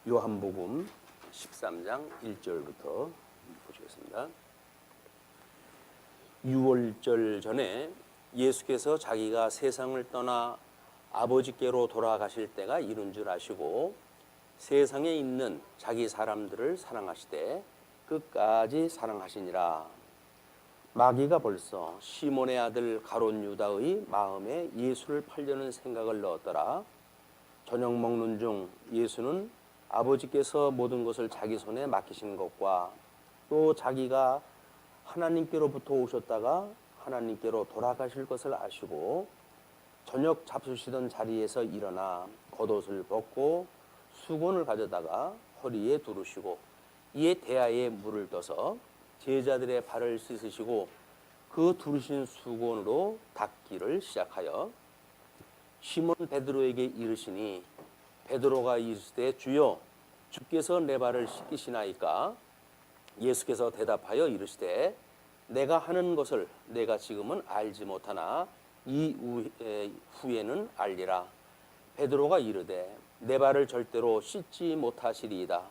요한복음 13장 1절부터 보시겠습니다. 유월절 전에 예수께서 자기가 세상을 떠나 아버지께로 돌아가실 때가 이른 줄 아시고 세상에 있는 자기 사람들을 사랑하시되 끝까지 사랑하시니라. 마귀가 벌써 시몬의 아들 가롯 유다의 마음에 예수를 팔려는 생각을 넣었더라. 저녁 먹는 중 예수는 아버지께서 모든 것을 자기 손에 맡기신 것과 또 자기가 하나님께로부터 오셨다가 하나님께로 돌아가실 것을 아시고 저녁 잡수시던 자리에서 일어나 겉옷을 벗고 수건을 가져다가 허리에 두르시고 이에 대야에 물을 떠서 제자들의 발을 씻으시고 그 두르신 수건으로 닦기를 시작하여 시몬 베드로에게 이르시니 베드로가 이르시되 주여 주께서 내 발을 씻기시나이까. 예수께서 대답하여 이르시되 내가 하는 것을 내가 지금은 알지 못하나 이 후에는 알리라. 베드로가 이르되 내 발을 절대로 씻지 못하시리이다.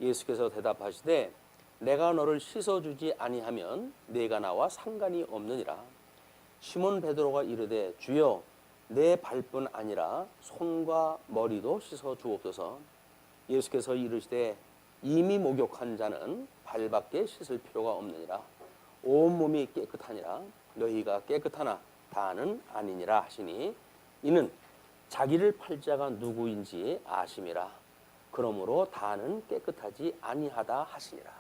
예수께서 대답하시되 내가 너를 씻어주지 아니하면 내가 나와 상관이 없느니라. 시몬 베드로가 이르되 주여 내 발뿐 아니라 손과 머리도 씻어 주옵소서. 예수께서 이르시되 이미 목욕한 자는 발밖에 씻을 필요가 없느니라. 온 몸이 깨끗하니라. 너희가 깨끗하나 다는 아니니라 하시니 이는 자기를 팔 자가 누구인지 아심이라. 그러므로 다는 깨끗하지 아니하다 하시니라.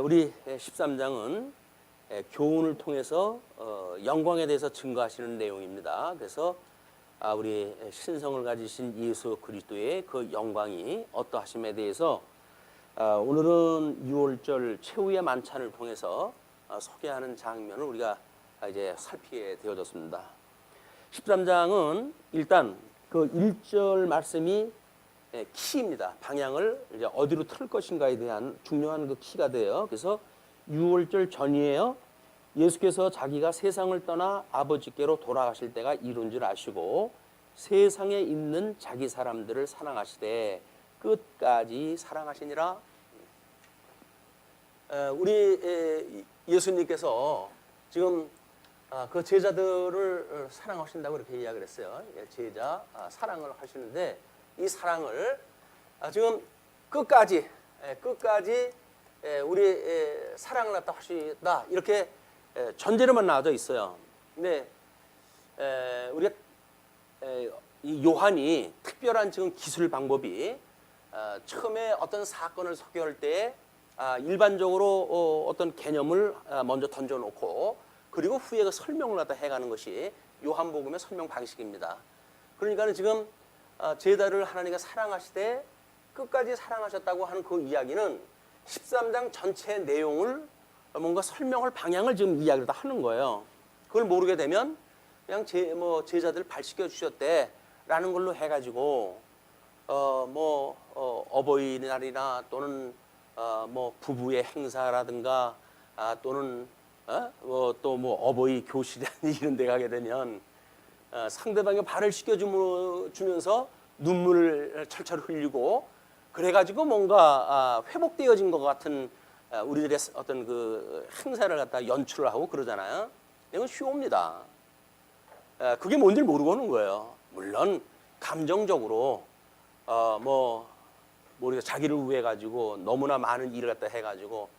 우리 13장은 교훈을 통해서 영광에 대해서 증거하시는 내용입니다. 그래서 우리 신성을 가지신 예수 그리스도의 그 영광이 어떠하심에 대해서 오늘은 6월절 최후의 만찬을 통해서 소개하는 장면을 우리가 이제 살피게 되어졌습니다. 13장은 일단 그 1절 말씀이 키입니다. 방향을 이제 어디로 틀 것인가에 대한 중요한 그 키가 돼요. 그래서 6월절 전이에요. 예수께서 자기가 세상을 떠나 아버지께로 돌아가실 때가 이른 줄 아시고 세상에 있는 자기 사람들을 사랑하시되 끝까지 사랑하시니라. 우리 예수님께서 지금 그 제자들을 사랑하신다고 이렇게 이야기를 했어요. 제자 사랑을 하시는데 이 사랑을 지금 끝까지 우리 사랑을 갖다 하시다 이렇게 전제로만 나와져 있어요. 근데 우리가 이 요한이 특별한 지금 기술 방법이 처음에 어떤 사건을 소개할 때 일반적으로 어떤 개념을 먼저 던져놓고 그리고 후에 그 설명을 갖다 해가는 것이 요한복음의 설명 방식입니다. 그러니까 지금 제자를 하나님과 사랑하시되 끝까지 사랑하셨다고 하는 그 이야기는 13장 전체 내용을 뭔가 설명할 방향을 지금 이야기를 다 하는 거예요. 그걸 모르게 되면 그냥 제자들 발 씻겨 주셨대라는 걸로 해가지고 어버이날이나 또는 부부의 행사라든가 또는 또 어버이 교실이라는 이런 데 가게 되면 상대방의 발을 씻겨주면서 눈물을 철철 흘리고 그래가지고 뭔가 회복되어진 것 같은 우리들의 어떤 그 행사를 갖다 연출을 하고 그러잖아요. 이건 쉬웁니다. 그게 뭔지 모르고는 거예요. 물론 감정적으로 우리가 자기를 위해 가지고 너무나 많은 일을 갖다 해가지고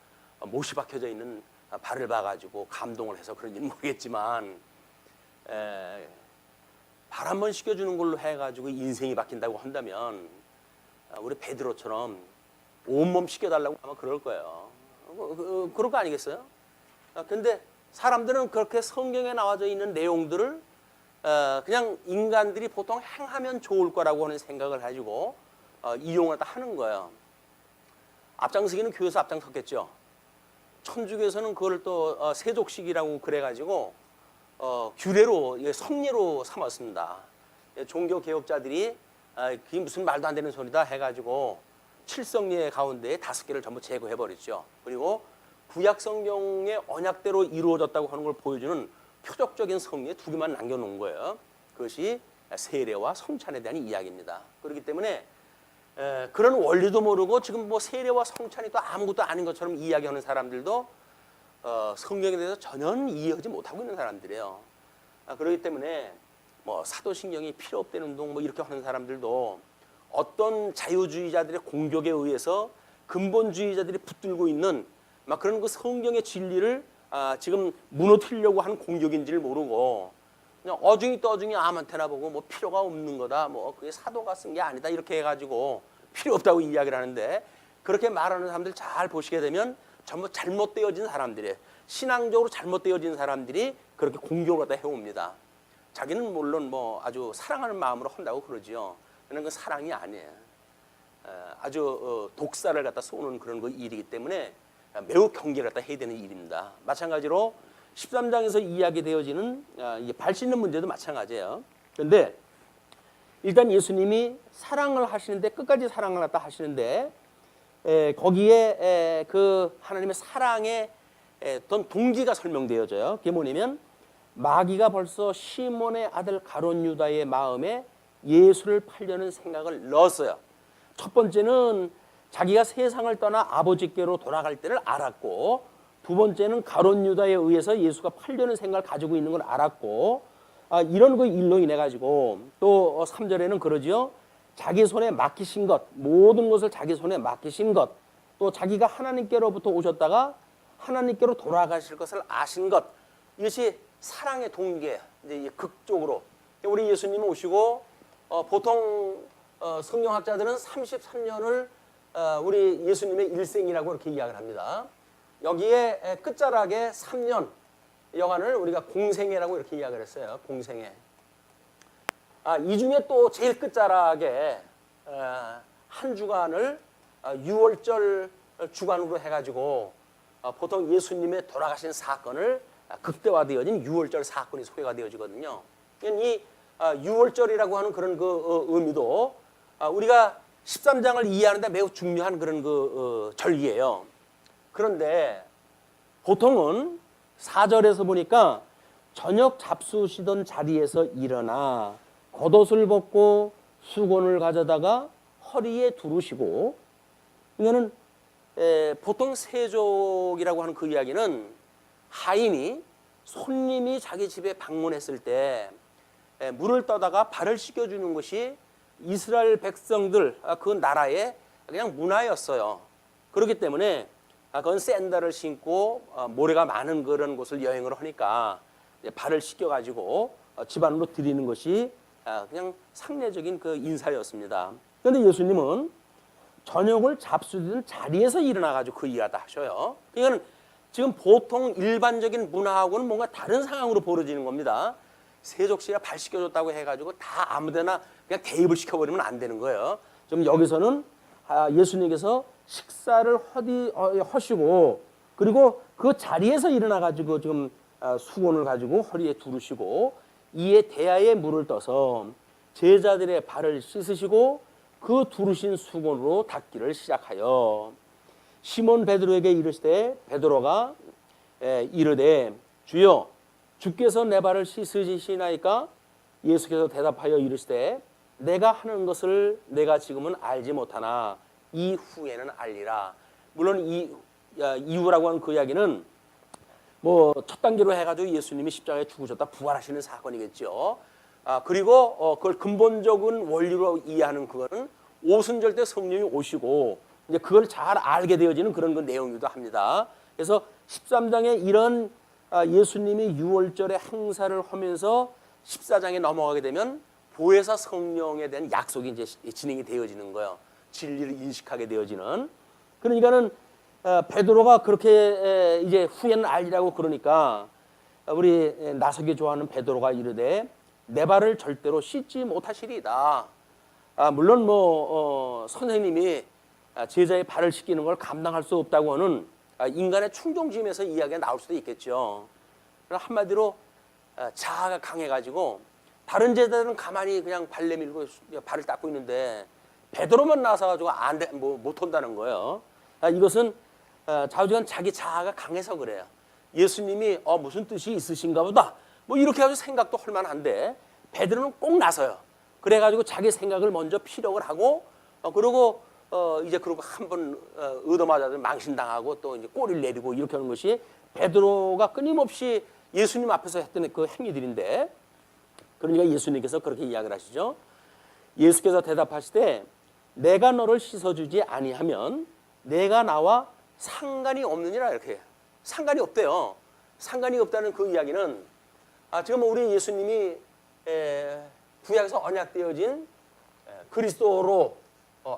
못이 박혀져 있는 발을 봐가지고 감동을 해서 그런지는 모르겠지만 발 한 번 씻겨주는 걸로 해가지고 인생이 바뀐다고 한다면 우리 베드로처럼 온몸 씻겨달라고 아마 그럴 거예요. 그럴 거 아니겠어요? 근데 사람들은 그렇게 성경에 나와져 있는 내용들을 그냥 인간들이 보통 행하면 좋을 거라고 하는 생각을 가지고 이용을 다 하는 거예요. 앞장서기는 교회에서 앞장섰겠죠. 천주교에서는 그걸 또 세족식이라고 그래가지고 규례로 성례로 삼았습니다. 종교 개혁자들이 그게 무슨 말도 안 되는 소리다 해가지고 7성례 가운데 5개를 전부 제거해버렸죠. 그리고 구약 성경의 언약대로 이루어졌다고 하는 걸 보여주는 표적적인 성례 2개만 남겨놓은 거예요. 그것이 세례와 성찬에 대한 이야기입니다. 그렇기 때문에 그런 원리도 모르고 지금 뭐 세례와 성찬이 또 아무것도 아닌 것처럼 이야기하는 사람들도 성경에 대해서 전혀 이해하지 못하고 있는 사람들이에요. 그렇기 때문에 뭐 사도신경이 필요 없다는 운동 뭐 이렇게 하는 사람들도 어떤 자유주의자들의 공격에 의해서 근본주의자들이 붙들고 있는 막 그런 그 성경의 진리를 지금 무너뜨리려고 하는 공격인지를 모르고 그냥 어중이 떠중이 아무한테나 보고 뭐 필요가 없는 거다, 뭐 그게 사도가 쓴 게 아니다 이렇게 해가지고 필요 없다고 이야기를 하는데, 그렇게 말하는 사람들 잘 보시게 되면 전부 잘못되어진 사람들이에요. 신앙적으로 잘못되어진 사람들이 그렇게 공격을 갖다 해옵니다. 자기는 물론 뭐 아주 사랑하는 마음으로 한다고 그러지요. 그런 건 사랑이 아니에요. 아주 독사를 갖다 쏘는 그런 그 일이기 때문에 매우 경계를 갖다 해야 되는 일입니다. 마찬가지로 13장에서 이야기되어지는 발 씻는 문제도 마찬가지예요. 그런데 일단 예수님이 사랑을 하시는데 끝까지 사랑을 갖다 하시는데 거기에 그 하나님의 사랑의 어떤 동기가 설명되어져요. 그게 뭐냐면 마귀가 벌써 시몬의 아들 가룟 유다의 마음에 예수를 팔려는 생각을 넣었어요. 첫 번째는 자기가 세상을 떠나 아버지께로 돌아갈 때를 알았고, 두 번째는 가룟 유다에 의해서 예수가 팔려는 생각을 가지고 있는 걸 알았고, 이런 그 일로 인해 가지고 또 3절에는 그러지요. 자기 손에 맡기신 것, 모든 것을 자기 손에 맡기신 것, 또 자기가 하나님께로부터 오셨다가 하나님께로 돌아가실 것을 아신 것, 이것이 사랑의 동기예요. 이제 극적으로 우리 예수님 오시고 보통 성경학자들은 33년을 우리 예수님의 일생이라고 이렇게 이야기를 합니다. 여기에 끝자락에 3년 여간을 우리가 공생애라고 이렇게 이야기를 했어요. 공생애. 이 중에 또 제일 끝자락에 한 주간을 6월절 주간으로 해가지고 보통 예수님의 돌아가신 사건을 극대화되어진 6월절 사건이 소개가 되어지거든요. 이 6월절이라고 하는 그런 그 의미도 우리가 13장을 이해하는데 매우 중요한 그런 그 절기예요. 그런데 보통은 4절에서 보니까 저녁 잡수시던 자리에서 일어나 겉옷을 벗고 수건을 가져다가 허리에 두르시고, 이거는 보통 세족이라고 하는 그 이야기는 하인이 손님이 자기 집에 방문했을 때 물을 떠다가 발을 씻겨주는 것이 이스라엘 백성들 그 나라의 그냥 문화였어요. 그렇기 때문에 그건 샌들을 신고 모래가 많은 그런 곳을 여행을 하니까 발을 씻겨가지고 집 안으로 들이는 것이 그냥 상례적인 그 인사였습니다. 그런데 예수님은 저녁을 잡수던 자리에서 일어나가지고 그 이야기를 하셔요. 그러니까 지금 보통 일반적인 문화하고는 뭔가 다른 상황으로 벌어지는 겁니다. 세족씨가 발 씻겨줬다고 해가지고 다 아무데나 그냥 대입을 시켜버리면 안 되는 거예요. 좀 여기서는 예수님께서 식사를 하시고, 그리고 그 자리에서 일어나가지고 지금 수건을 가지고 허리에 두르시고, 이에 대야에 물을 떠서 제자들의 발을 씻으시고 그 두르신 수건으로 닦기를 시작하여 시몬 베드로에게 이르시되, 베드로가 이르되 주여 주께서 내 발을 씻으시나이까? 예수께서 대답하여 이르시되 내가 하는 것을 내가 지금은 알지 못하나 이후에는 알리라. 물론 이 이후라고 하는 그 이야기는 뭐 첫 단계로 해가지고 예수님이 십자가에 죽으셨다 부활하시는 사건이겠죠. 그리고 그걸 근본적인 원리로 이해하는 그거는 오순절 때 성령이 오시고 이제 그걸 잘 알게 되어지는 그런 그 내용이기도 합니다. 그래서 13장에 이런 예수님이 6월절에 행사를 하면서 14장에 넘어가게 되면 보혜사 성령에 대한 약속이 이제 진행이 되어지는 거예요. 진리를 인식하게 되어지는. 그러니까는 베드로가 그렇게 이제 후에는 알리라고 그러니까 우리 나서기 좋아하는 베드로가 이르되 내 발을 절대로 씻지 못하시리이다. 물론 뭐 선생님이 제자의 발을 씻기는 걸 감당할 수 없다고 하는 인간의 충동심에서 이야기가 나올 수도 있겠죠. 한마디로 자아가 강해가지고 다른 제자들은 가만히 그냥 발 내밀고 발을 닦고 있는데 베드로만 나서가지고 못 한다는 거예요. 이것은 좌우지간 자기 자아가 강해서 그래요. 예수님이 무슨 뜻이 있으신가 보다 뭐 이렇게 해서 생각도 할 만한데 베드로는 꼭 나서요. 그래가지고 자기 생각을 먼저 피력을 하고 그리고 이제 그러고 한번 얻어맞아도 망신당하고 또 이제 꼬리를 내리고 이렇게 하는 것이 베드로가 끊임없이 예수님 앞에서 했던 그 행위들인데, 그러니까 예수님께서 그렇게 이야기를 하시죠. 예수께서 대답하시되 내가 너를 씻어주지 아니하면 내가 나와 상관이 없느니라. 이렇게 상관이 없대요. 상관이 없다는 그 이야기는 지금 우리 예수님이 구약에서 언약되어진 그리스도로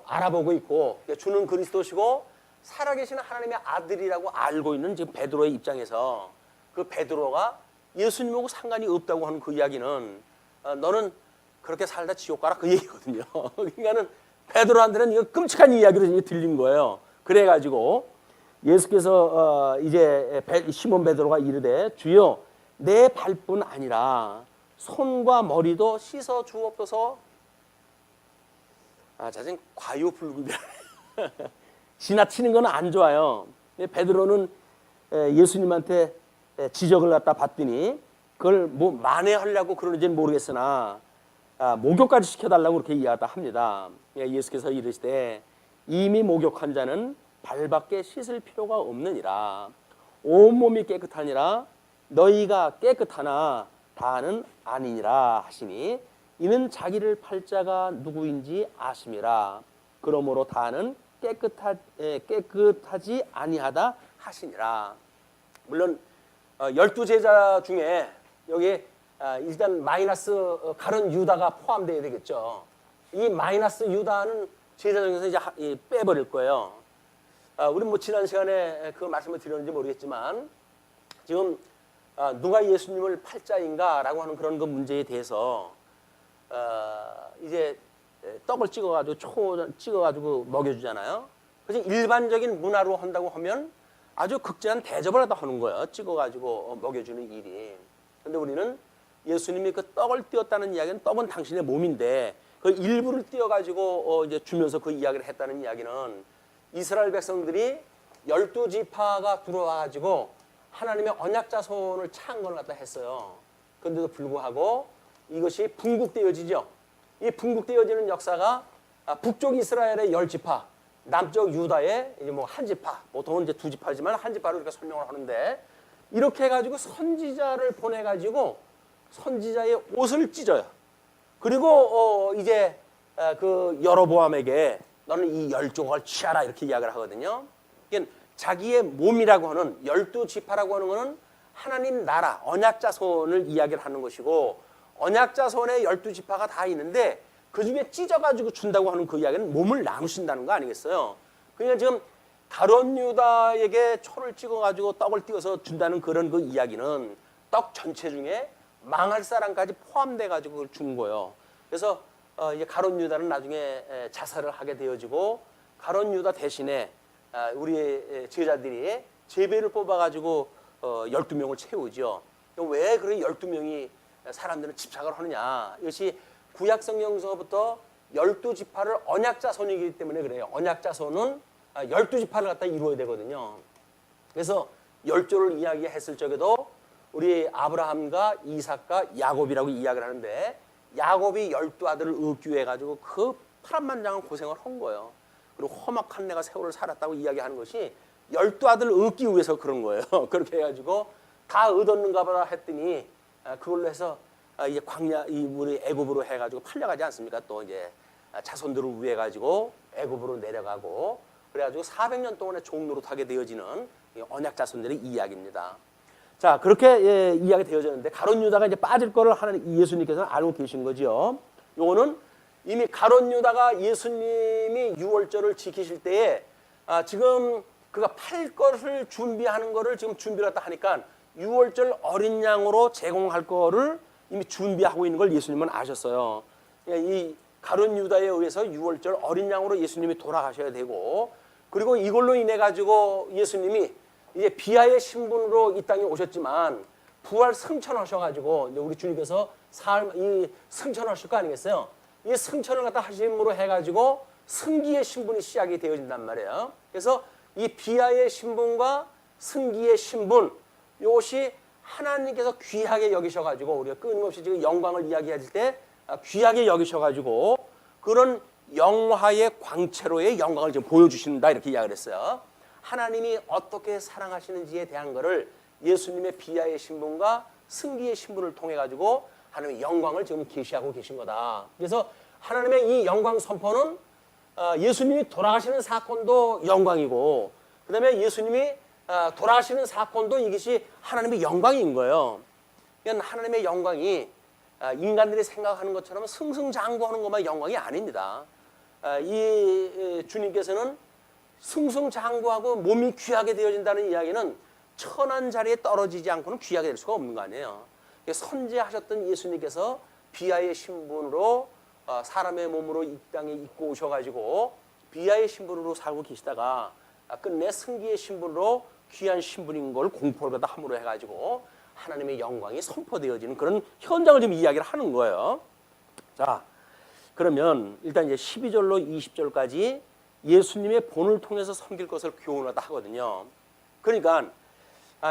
알아보고 있고 주는 그리스도시고 살아계신 하나님의 아들이라고 알고 있는 지금 베드로의 입장에서 그 베드로가 예수님하고 상관이 없다고 하는 그 이야기는 너는 그렇게 살다 지옥 가라 그 얘기거든요. 그러니까는 베드로한테는 이거 끔찍한 이야기로 들린 거예요. 그래가지고 예수께서 이제 시몬 베드로가 이르되 주여 내 발뿐 아니라 손과 머리도 씻어 주옵소서. 자신 과유불급이야. 지나치는 건 안 좋아요. 베드로는 예수님한테 지적을 갖다 받더니 그걸 뭐 만회하려고 그러는지는 모르겠으나 목욕까지 시켜달라고 그렇게 이야기하다 합니다. 예수께서 이르시되 이미 목욕한 자는 발밖에 씻을 필요가 없느니라. 온몸이 깨끗하니라. 너희가 깨끗하나 다는 아니니라 하시니 이는 자기를 팔 자가 누구인지 아심이라. 그러므로 다는 깨끗하지 아니하다 하시니라. 물론 12제자 중에 여기 일단 마이너스 가룟 유다가 포함되어야 되겠죠. 이 마이너스 유다는 제자 중에서 이제 빼버릴 거예요. 우리 뭐 지난 시간에 그 말씀을 드렸는지 모르겠지만 지금 누가 예수님을 팔자인가라고 하는 그런 그 문제에 대해서 이제 떡을 찍어가지고 찍어가지고 먹여주잖아요. 그래서 일반적인 문화로 한다고 하면 아주 극진한 대접을 하다 하는 거예요. 찍어가지고 먹여주는 일이. 근데 우리는 예수님이 그 떡을 띄었다는 이야기는 떡은 당신의 몸인데 그 일부를 띄어가지고 이제 주면서 그 이야기를 했다는 이야기는 이스라엘 백성들이 12지파가 들어와가지고 하나님의 언약자손을 창한 걸 갖다 했어요. 그런데도 불구하고 이것이 분국되어지죠. 이 분국되어지는 역사가 북쪽 이스라엘의 10지파, 남쪽 유다의 이제 뭐 한 지파, 보통은 이제 2지파지만 한 지파로 이렇게 설명을 하는데 이렇게 해가지고 선지자를 보내가지고 선지자의 옷을 찢어요. 그리고 이제 그 여로보암에게 너는 이 10조각을 취하라 이렇게 이야기를 하거든요. 그러니까 자기의 몸이라고 하는 12지파라고 하는 것은 하나님 나라 언약자손을 이야기를 하는 것이고 언약자손의 12지파가 다 있는데 그중에 찢어가지고 준다고 하는 그 이야기는 몸을 나누신다는 거 아니겠어요? 그러니까 지금 가룟 유다에게 초를 찍어가지고 떡을 띄워서 준다는 그런 그 이야기는 떡 전체 중에 망할 사람까지 포함돼가지고 그걸 준 거예요. 그래서 이제 가룟 유다는 나중에 자살을 하게 되어지고 가룟 유다 대신에 우리 제자들이 제배를 뽑아가지고 12명을 채우죠. 왜 그렇게 12명이 사람들은 집착을 하느냐. 이것이 구약성경서부터 12지파를 언약자손이기 때문에 그래요. 언약자손은 12지파를 갖다 이루어야 되거든요. 그래서 10조를 이야기했을 적에도 우리 아브라함과 이삭과 야곱이라고 이야기를 하는데 야곱이 12아들을 억규해가지고 그 파란만장한 고생을 한 거예요. 그리고 험악한 내가 세월을 살았다고 이야기하는 것이 12아들을 얻기 위해서 그런 거예요. 그렇게 해가지고 다 얻었는가 보다 했더니 그걸로 해서 이제 광야 우리 애굽으로 해가지고 팔려가지 않습니까? 또 이제 자손들을 위해 가지고 애굽으로 내려가고 그래가지고 400년 동안의 종노릇하게 되어지는 언약 자손들의 이야기입니다. 자 그렇게 이야기 되어졌는데 가룟 유다가 이제 빠질 거를 하나님 예수님께서는 알고 계신 거죠. 요거는 이미 가룟 유다가 예수님이 유월절을 지키실 때에 지금 그가 팔 것을 준비하는 거를 지금 준비를 했다 하니까 유월절 어린 양으로 제공할 거를 이미 준비하고 있는 걸 예수님은 아셨어요. 이 가룟 유다에 의해서 유월절 어린 양으로 예수님이 돌아가셔야 되고 그리고 이걸로 인해 가지고 예수님이 이제 비하의 신분으로 이 땅에 오셨지만 부활 승천하셔가지고 우리 주님께서 이 승천하실 거 아니겠어요? 이 승천을 갖다 하심으로 해가지고 승기의 신분이 시작이 되어진단 말이에요. 그래서 이 비하의 신분과 승기의 신분 이것이 하나님께서 귀하게 여기셔가지고 우리가 끊임없이 지금 영광을 이야기할 때 귀하게 여기셔가지고 그런 영화의 광채로의 영광을 지금 보여주신다 이렇게 이야기를 했어요. 하나님이 어떻게 사랑하시는지에 대한 것을 예수님의 비하의 신분과 승기의 신분을 통해 가지고 하나님의 영광을 지금 계시하고 계신 거다. 그래서 하나님의 이 영광 선포는 예수님이 돌아가시는 사건도 영광이고, 그 다음에 예수님이 돌아가시는 사건도 이것이 하나님의 영광인 거예요. 그러니까 하나님의 영광이 인간들이 생각하는 것처럼 승승장구하는 것만 영광이 아닙니다. 이 주님께서는 승승장구하고 몸이 귀하게 되어진다는 이야기는 천한 자리에 떨어지지 않고는 귀하게 될 수가 없는 거 아니에요. 선지하셨던 예수님께서 비하의 신분으로 사람의 몸으로 이 땅에 입고 오셔가지고 비하의 신분으로 살고 계시다가 끝내 승기의 신분으로 귀한 신분인 걸 공포를 받아 함으로 해가지고 하나님의 영광이 선포되어지는 그런 현장을 지금 이야기를 하는 거예요. 자, 그러면 일단 이제 12절로 20절까지 예수님의 본을 통해서 섬길 것을 교훈하다 하거든요. 그러니까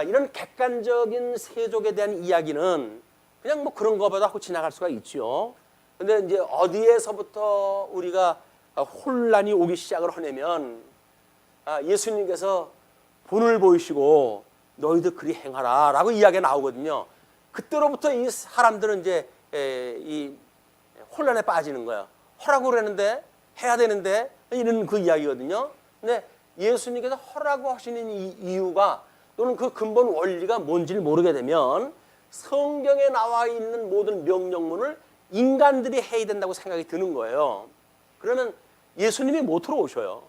이런 객관적인 세족에 대한 이야기는 그냥 뭐 그런 거보다 하고 지나갈 수가 있죠. 근데 이제 어디에서부터 우리가 혼란이 오기 시작을 하냐면 예수님께서 본을 보이시고 너희들 그리 행하라 라고 이야기가 나오거든요. 그때로부터 이 사람들은 이제 이 혼란에 빠지는 거예요. 하라고 그러는데 해야 되는데 이런 그 이야기거든요. 근데 예수님께서 하라고 하시는 이유가 또는 그 근본 원리가 뭔지를 모르게 되면 성경에 나와 있는 모든 명령문을 인간들이 해야 된다고 생각이 드는 거예요. 그러면 예수님이 못 들어오셔요.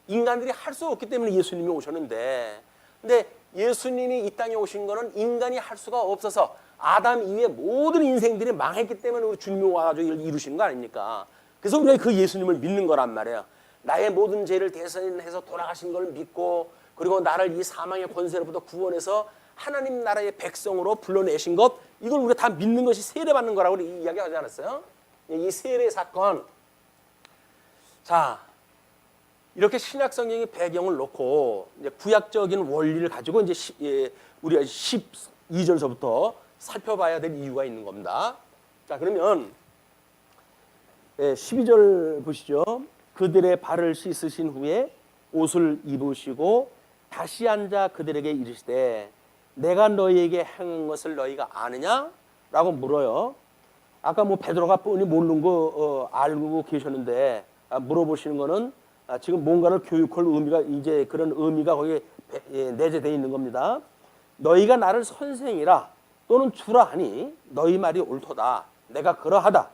인간들이 할 수 없기 때문에 예수님이 오셨는데, 근데 예수님이 이 땅에 오신 거는 인간이 할 수가 없어서 아담 이후에 모든 인생들이 망했기 때문에 우리 주님이 와가지고 이루시는 거 아닙니까? 그래서 우리가 그 예수님을 믿는 거란 말이에요. 나의 모든 죄를 대신해서 돌아가신 걸 믿고, 그리고 나를 이 사망의 권세로부터 구원해서 하나님 나라의 백성으로 불러내신 것, 이걸 우리가 다 믿는 것이 세례받는 거라고 이야기하지 않았어요? 이 세례 사건. 자, 이렇게 신약 성경의 배경을 놓고 이제 구약적인 원리를 가지고 이제 우리가 12절서부터 살펴봐야 될 이유가 있는 겁니다. 자, 그러면 12절 보시죠. 그들의 발을 씻으신 후에 옷을 입으시고 다시 앉아 그들에게 이르시되 내가 너희에게 행한 것을 너희가 아느냐? 라고 물어요. 아까 뭐 베드로가 뻔히 모르는 거 알고 계셨는데 물어보시는 거는 지금 뭔가를 교육할 의미가 이제 그런 의미가 거기에 내재되어 있는 겁니다. 너희가 나를 선생이라 또는 주라 하니 너희 말이 옳도다. 내가 그러하다.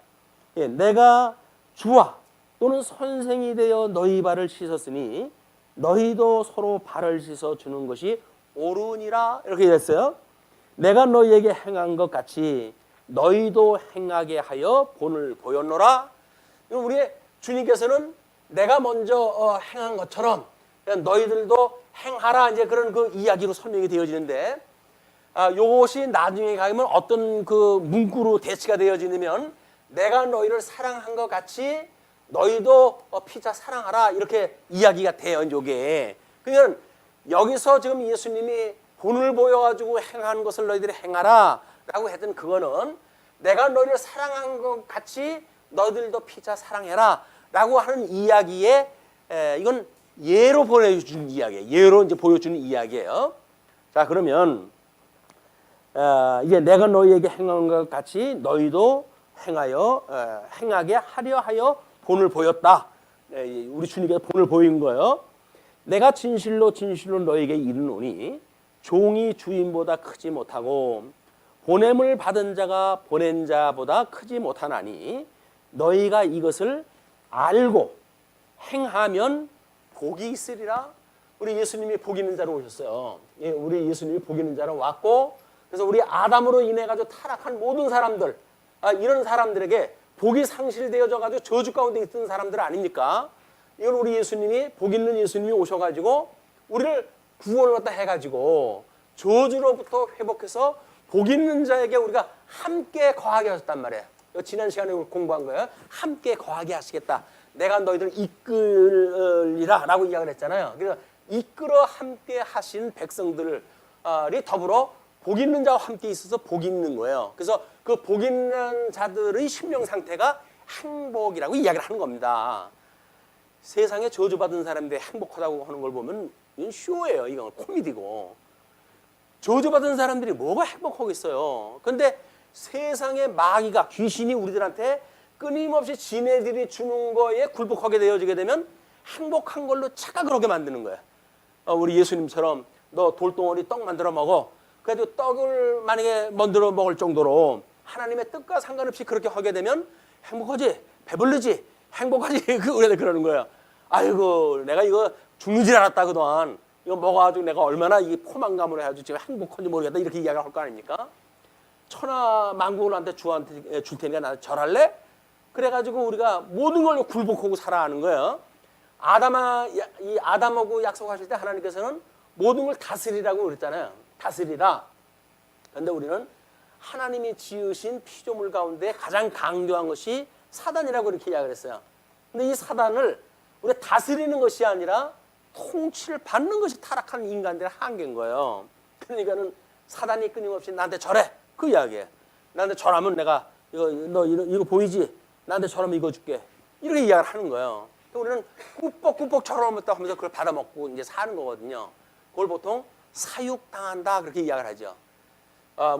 내가 주와 또는 선생이 되어 너희 발을 씻었으니 너희도 서로 발을 씻어 주는 것이 옳으니라. 이렇게 됐어요. 내가 너희에게 행한 것 같이 너희도 행하게 하여 본을 보였노라. 우리 주님께서는 내가 먼저 행한 것처럼 너희들도 행하라, 이제 그런 그 이야기로 설명이 되어지는데, 요것이 나중에 가면 어떤 그 문구로 대치가 되어지냐면 내가 너희를 사랑한 것 같이 너희도 피차 사랑하라, 이렇게 이야기가 돼요. 이게 그러니까 여기서 지금 예수님이 본을 보여가지고 행한 것을 너희들이 행하라 라고 했던 그거는 내가 너희를 사랑한 것 같이 너희들도 피차 사랑해라 라고 하는 이야기에 이건 예로 보여주는 이야기예요. 예로 이제 보여주는 이야기예요. 자, 그러면 이제 내가 너희에게 행한 것 같이 너희도 행하게 하려 하여 본을 보였다. 우리 주님께서 본을 보인 거예요. 내가 진실로 진실로 너희에게 이르노니 종이 주인보다 크지 못하고 보냄을 받은 자가 보낸 자보다 크지 못하나니 너희가 이것을 알고 행하면 복이 있으리라. 우리 예수님이 복 있는 자로 오셨어요. 우리 예수님이 복 있는 자로 왔고, 그래서 우리 아담으로 인해 가지고 타락한 모든 사람들, 이런 사람들에게 복이 상실되어져 가지고 저주 가운데 있던 사람들 아닙니까? 이건 우리 예수님이 복 있는 예수님이 오셔가지고 우리를 구원을 갖다 해가지고 저주로부터 회복해서 복 있는 자에게 우리가 함께 거하게 하셨단 말이에요. 지난 시간에 공부한 거예요. 함께 거하게 하시겠다. 내가 너희들 이끌리라 라고 이야기를 했잖아요. 그래서 이끌어 함께 하신 백성들이 더불어 복 있는 자와 함께 있어서 복이 있는 거예요. 그래서 그 복 있는 자들의 심령 상태가 행복이라고 이야기를 하는 겁니다. 세상에 저주받은 사람들이 행복하다고 하는 걸 보면 이건 쇼예요. 이건 코미디고. 저주받은 사람들이 뭐가 행복하겠어요. 근데 세상의 마귀가, 귀신이 우리들한테 끊임없이 지네들이 주는 거에 굴복하게 되어지게 되면 행복한 걸로 착각을 하게 만드는 거예요. 우리 예수님처럼 너 돌덩어리 떡 만들어 먹어. 그래도 떡을 만약에 만들어 먹을 정도로 하나님의 뜻과 상관없이 그렇게 하게 되면 행복하지, 배불르지, 행복하지. 우리가 그러는 거예요. 아이고, 내가 이거 죽는 줄 알았다 그동안. 이거 먹어가지고 내가 얼마나 이 포만감으로 해가지고 지금 행복한지 모르겠다. 이렇게 이야기를 할 거 아닙니까? 천하 만국을 나한테 줄 테니까 나한테 절할래? 그래가지고 우리가 모든 걸 굴복하고 살아가는 거예요. 이 아담하고 약속하실 때 하나님께서는 모든 걸 다스리라고 그랬잖아요. 다스리라. 그런데 우리는 하나님이 지으신 피조물 가운데 가장 강조한 것이 사단이라고 이렇게 이야기를 했어요. 근데 이 사단을 우리가 다스리는 것이 아니라 통치를 받는 것이 타락한 인간들의 한계인 거예요. 그러니까는 사단이 끊임없이 나한테 절해. 그 이야기예요. 나한테 절하면 내가 이거 보이지? 나한테 절하면 이거 줄게. 이렇게 이야기를 하는 거예요. 우리는 꾸벅꾸벅 절하면서 그걸 받아먹고 이제 사는 거거든요. 그걸 보통 사육당한다 그렇게 이야기를 하죠.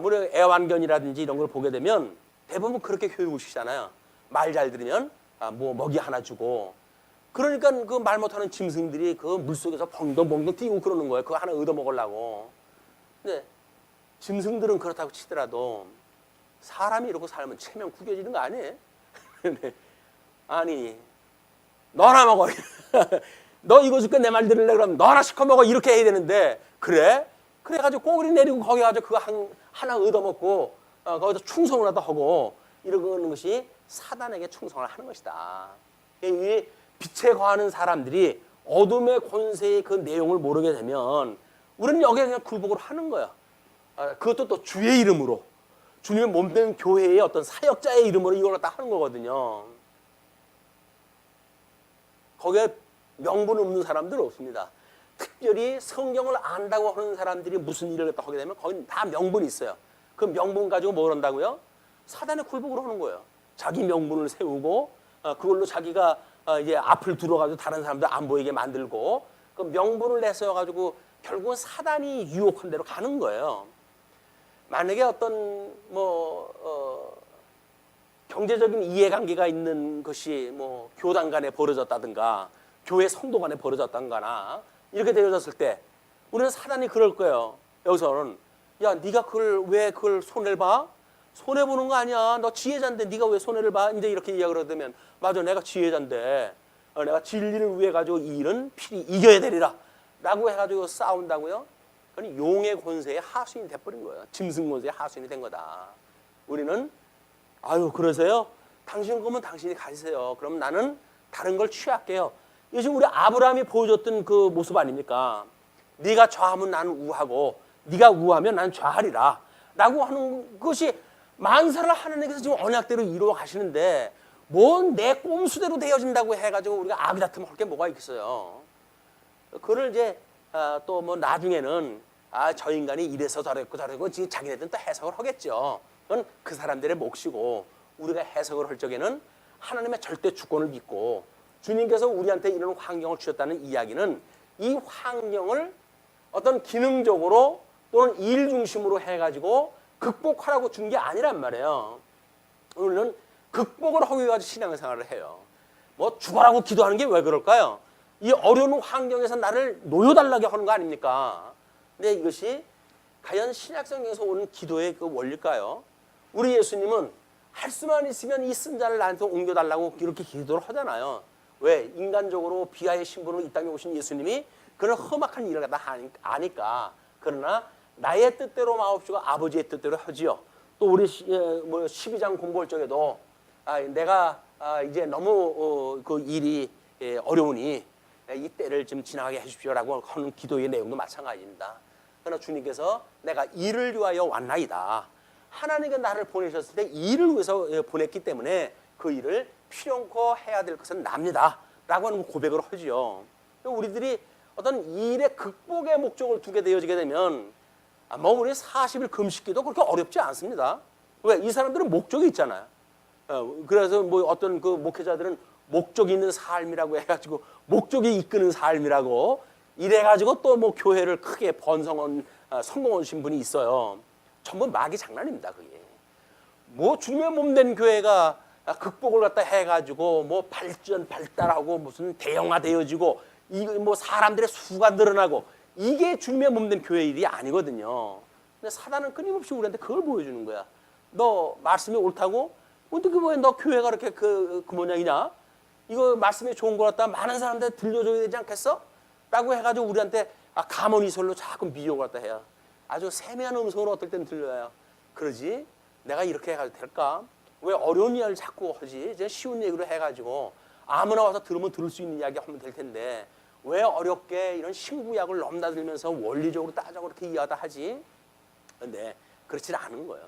우리 애완견이라든지 이런 걸 보게 되면 대부분 그렇게 교육을 시키잖아요. 말 잘 들으면 뭐 먹이 하나 주고. 그러니까 그 말 못하는 짐승들이 그 물속에서 벙덩벙덩 뛰고 그러는 거예요. 그거 하나 얻어먹으려고. 근데 짐승들은 그렇다고 치더라도 사람이 이러고 살면 체면 구겨지는 거 아니에요? 아니, 너 하나 먹어. 너 이거 줄게 내 말 들을래? 그러면 너 하나 시켜 먹어. 이렇게 해야 되는데 그래? 그래가지고 꼬리 내리고 거기 가서 그거 하나 얻어먹고 거기서 충성을 하다 하고 이러는 것이 사단에게 충성을 하는 것이다. 이 빛에 거하는 사람들이 어둠의 권세의 그 내용을 모르게 되면 우리는 여기에 그냥 굴복을 하는 거야. 그것도 또 주의 이름으로, 주님의 몸된 교회의 어떤 사역자의 이름으로 이걸 갖다 하는 거거든요. 거기에 명분 없는 사람들은 없습니다. 특별히 성경을 안다고 하는 사람들이 무슨 일을 갖다 하게 되면 거기 다 명분이 있어요. 그 명분 가지고 뭘 한다고요? 사단의 굴복을 하는 거예요. 자기 명분을 세우고 그걸로 자기가 이제 앞을 들어가지고 다른 사람들 안 보이게 만들고 그 명분을 내세워가지고 결국은 사단이 유혹한 대로 가는 거예요. 만약에 어떤 경제적인 이해관계가 있는 것이 뭐 교단 간에 벌어졌다든가 교회 성도 간에 벌어졌다거나 이렇게 되어졌을 때 우리는 사단이 그럴 거예요. 여기서는 야, 네가 왜 그걸 손해를 봐? 손해 보는 거 아니야. 너 지혜자인데 네가 왜 손해를 봐? 이제 이렇게 이야기를 하면 맞아, 내가 지혜자인데 내가 진리를 위해 가지고 이 일은 필히 이겨야 되리라 라고 해가지고 싸운다고요? 그건 용의 권세의 하수인이 돼버린 거예요. 짐승 권세의 하수인이 된 거다. 우리는 아유, 그러세요? 당신 거면 당신이 가지세요. 그럼 나는 다른 걸 취할게요. 이게 지금 우리 아브라함이 보여줬던 그 모습 아닙니까? 네가 좌하면 나는 우하고 네가 우하면 나는 좌하리라 라고 하는 것이 만사를 하나님께서 지금 언약대로 이루어 가시는데 뭔 내 꼼수대로 되어진다고 해가지고 우리가 아비다툼 할 게 뭐가 있겠어요. 그걸 이제 또 뭐 나중에는 저 인간이 이래서 저랬고 지금 자기네들은 또 해석을 하겠죠. 그건 그 사람들의 몫이고 우리가 해석을 할 적에는 하나님의 절대 주권을 믿고 주님께서 우리한테 이런 환경을 주셨다는 이야기는 이 환경을 어떤 기능적으로 또는 일 중심으로 해가지고 극복하라고 준 게 아니란 말이에요. 우리는 극복을 하기 위해서 신앙생활을 해요. 뭐 죽어라고 기도하는 게 왜 그럴까요? 이 어려운 환경에서 나를 놓여달라고 하는 거 아닙니까? 근데 이것이 과연 신약성경에서 오는 기도의 그 원리일까요? 우리 예수님은 할 수만 있으면 이 쓴 자를 나한테 옮겨달라고 이렇게 기도를 하잖아요. 왜? 인간적으로 비하의 신분으로 이 땅에 오신 예수님이 그런 험악한 일을 갖다 아니까. 그러나 나의 뜻대로 마옵시고 아버지의 뜻대로 하지요. 또 우리 12장 공부할 적에도 내가 이제 너무 그 일이 어려우니 이 때를 좀 지나가게 해주십시오라고 하는 기도의 내용도 마찬가지입니다. 그러나 주님께서 내가 일을 위하여 왔나이다. 하나님께서 나를 보내셨을 때 일을 위해서 보냈기 때문에 그 일을 필요코 해야 될 것은 납니다 라고 하는 고백을 하지요. 우리들이 어떤 일의 극복의 목적을 두게 되어지게 되면 뭐 우리 40일 금식기도 그렇게 어렵지 않습니다. 왜? 이 사람들은 목적이 있잖아요. 그래서 뭐 어떤 그 목회자들은 목적이 있는 삶이라고 해가지고 목적이 이끄는 삶이라고 이래가지고 또 뭐 교회를 크게 번성한 성공하신 분이 있어요. 전부 마귀 장난입니다. 그게 뭐 주님의 몸된 교회가 극복을 갖다 해가지고 뭐 발달하고 무슨 대형화되어지고 이거 뭐 사람들의 수가 늘어나고 이게 주님의 몸된 교회 일이 아니거든요. 근데 사단은 끊임없이 우리한테 그걸 보여주는 거야. 너 말씀이 옳다고? 근데 그 뭐야? 너 교회가 그렇게 그 모양이냐? 이거 말씀이 좋은 거 같다 많은 사람들 들려줘야 되지 않겠어? 라고 해가지고 우리한테 가문이설로 자꾸 미혹을 갖다 해요. 아주 세미한 음성으로 어떨 땐 들려요. 그러지? 내가 이렇게 해가지고 될까? 왜 어려운 이야기를 자꾸 하지? 이제 쉬운 얘기로 해가지고 아무나 와서 들으면 들을 수 있는 이야기 하면 될 텐데 왜 어렵게 이런 신구약을 넘나들면서 원리적으로 따져고 그렇게 이해하다 하지? 근데 그렇지 않은 거예요.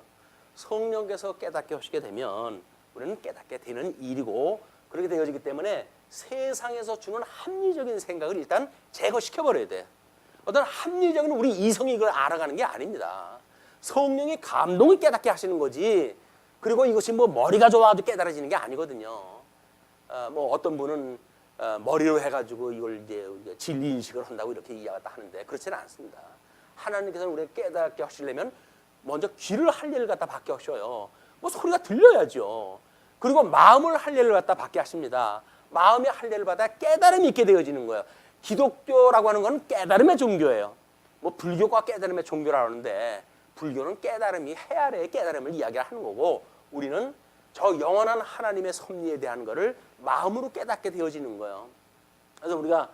성령께서 깨닫게 하시게 되면 우리는 깨닫게 되는 일이고 그렇게 되어지기 때문에 세상에서 주는 합리적인 생각을 일단 제거시켜버려야 돼. 어떤 합리적인 우리 이성이 이걸 알아가는 게 아닙니다. 성령의 감동이 깨닫게 하시는 거지. 그리고 이것이 뭐 머리가 좋아도 깨달아지는 게 아니거든요. 뭐 어떤 분은 머리로 해가지고 이걸 이제 진리 인식을 한다고 이렇게 이해하다 하는데 그렇지는 않습니다. 하나님께서는 우리가 깨닫게 하시려면 먼저 귀를 할례를 갖다 받게 하셔요. 뭐 소리가 들려야죠. 그리고 마음을 할례를 갖다 받게 하십니다. 마음의 할례를 받아 깨달음이 있게 되어지는 거예요. 기독교라고 하는 건 깨달음의 종교예요. 뭐 불교가 깨달음의 종교라고 하는데 불교는 깨달음이 해 아래의 깨달음을 이야기하는 거고 우리는 저 영원한 하나님의 섭리에 대한 것을 마음으로 깨닫게 되어지는 거예요. 그래서 우리가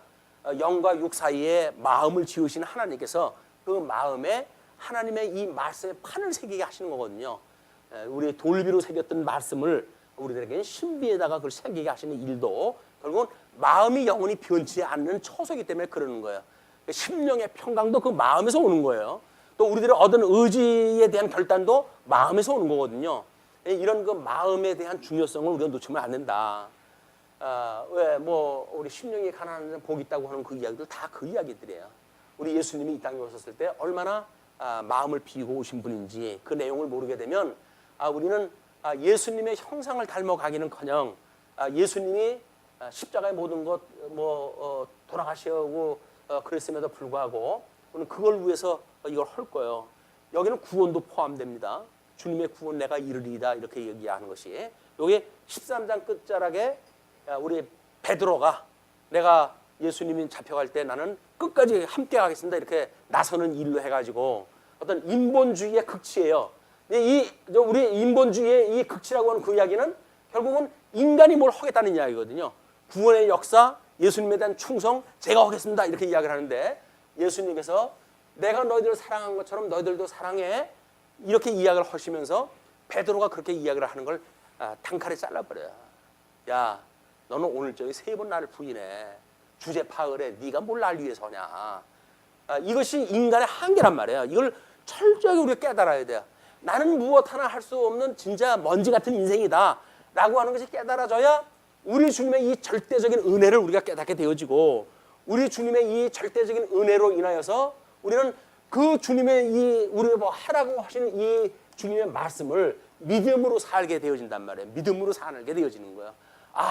영과 육 사이에 마음을 지으신 하나님께서 그 마음에 하나님의 이 말씀에 판을 새기게 하시는 거거든요. 우리 돌비로 새겼던 말씀을 우리들에게는 신비에다가 그걸 새기게 하시는 일도 결국은 마음이 영원히 변치 않는 처소이기 때문에 그러는 거예요. 심령의 평강도 그 마음에서 오는 거예요. 또 우리들의 얻은 의지에 대한 결단도 마음에서 오는 거거든요. 이런 그 마음에 대한 중요성을 우리가 놓치면 안 된다. 왜 뭐 우리 심령이 가난한 데는 복이 있다고 하는 그 이야기들 다 그 이야기들이에요. 우리 예수님이 이 땅에 오셨을 때 얼마나 마음을 비우고 오신 분인지 그 내용을 모르게 되면 우리는 예수님의 형상을 닮아가기는커녕 예수님이 십자가의 모든 것 돌아가시고 그랬음에도 불구하고 우리는 그걸 위해서 이걸 할 거예요. 여기는 구원도 포함됩니다. 주님의 구원 내가 이르리이다 이렇게 얘기하는 것이 여기 13장 끝자락에 우리 베드로가 내가 예수님이 잡혀갈 때 나는 끝까지 함께 가겠습니다 이렇게 나서는 일로 해가지고 어떤 인본주의의 극치예요. 우리 인본주의의 이 극치라고 하는 그 이야기는 결국은 인간이 뭘 하겠다는 이야기거든요. 구원의 역사, 예수님에 대한 충성, 제가 하겠습니다 이렇게 이야기를 하는데 예수님께서 내가 너희들을 사랑한 것처럼 너희들도 사랑해 이렇게 이야기를 하시면서 베드로가 그렇게 이야기를 하는 걸 단칼에 잘라버려요. 야, 너는 오늘 저기 3번 나를 부인해. 주제 파을에 네가 뭘 날 위해서 하냐. 이것이 인간의 한계란 말이에요. 이걸 철저하게 우리가 깨달아야 돼요. 나는 무엇 하나 할 수 없는 진짜 먼지 같은 인생이다 라고 하는 것이 깨달아져야 우리 주님의 이 절대적인 은혜를 우리가 깨닫게 되어지고 우리 주님의 이 절대적인 은혜로 인하여서 우리는 그 주님의 이 우리가 뭐 하라고 하시는 이 주님의 말씀을 믿음으로 살게 되어진단 말이에요. 믿음으로 살게 되어지는 거예요.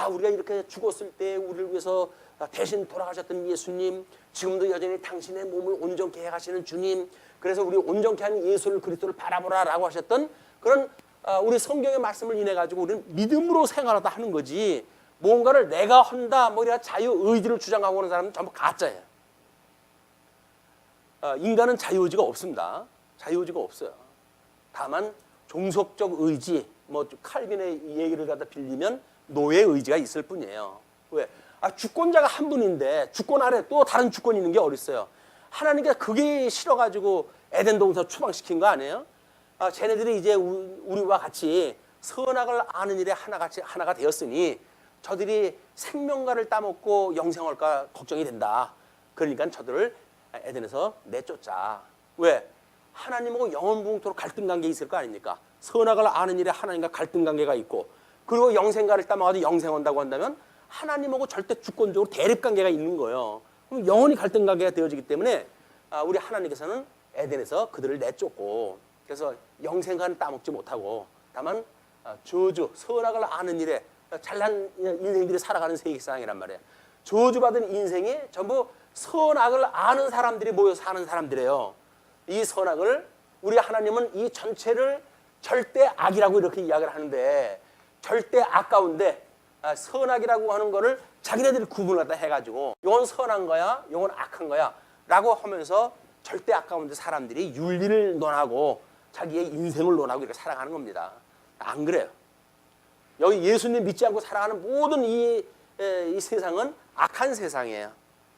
우리가 이렇게 죽었을 때 우리를 위해서 대신 돌아가셨던 예수님, 지금도 여전히 당신의 몸을 온전케 해 가시는 주님, 그래서 우리 온전케 하는 예수를 그리스도를 바라보라라고 하셨던 그런 우리 성경의 말씀을 인해 가지고 우리는 믿음으로 생활하다 하는 거지. 뭔가를 내가 한다 뭐 이런 자유 의지를 주장하고 오는 사람은 전부 가짜예요. 인간은 자유의지가 없습니다. 자유의지가 없어요. 다만 종속적 의지, 뭐 칼빈의 얘기를 갖다 빌리면 노예 의지가 있을 뿐이에요. 왜? 주권자가 한 분인데 주권 아래 또 다른 주권이 있는 게 어딨어요. 하나님께서 그게 싫어가지고 에덴 동산 추방시킨 거 아니에요? 쟤네들이 이제 우리와 같이 선악을 아는 일에 하나가 되었으니 저들이 생명과를 따먹고 영생할까 걱정이 된다. 그러니까 저들을 에덴에서 내쫓자. 왜? 하나님하고 영원붕토록 갈등관계가 있을 거 아닙니까? 선악을 아는 일에 하나님과 갈등관계가 있고 그리고 영생과를 따먹어도 영생한다고 한다면 하나님하고 절대 주권적으로 대립관계가 있는 거예요. 그럼 영원히 갈등관계가 되어지기 때문에 우리 하나님께서는 에덴에서 그들을 내쫓고 그래서 영생과는 따먹지 못하고 다만 저주, 선악을 아는 일에 잘난 인생들이 살아가는 세상이란 말이에요. 저주받은 인생이 전부 선악을 아는 사람들이 모여서 사는 사람들이에요. 이 선악을 우리 하나님은 이 전체를 절대 악이라고 이렇게 이야기를 하는데, 절대 악 가운데 선악이라고 하는 거를 자기네들이 구분을 갖다 해가지고 이건 선한 거야, 이건 악한 거야 라고 하면서 절대 악 가운데 사람들이 윤리를 논하고 자기의 인생을 논하고 이렇게 살아가는 겁니다. 안 그래요. 여기 예수님 믿지 않고 살아가는 모든 이 세상은 악한 세상이에요.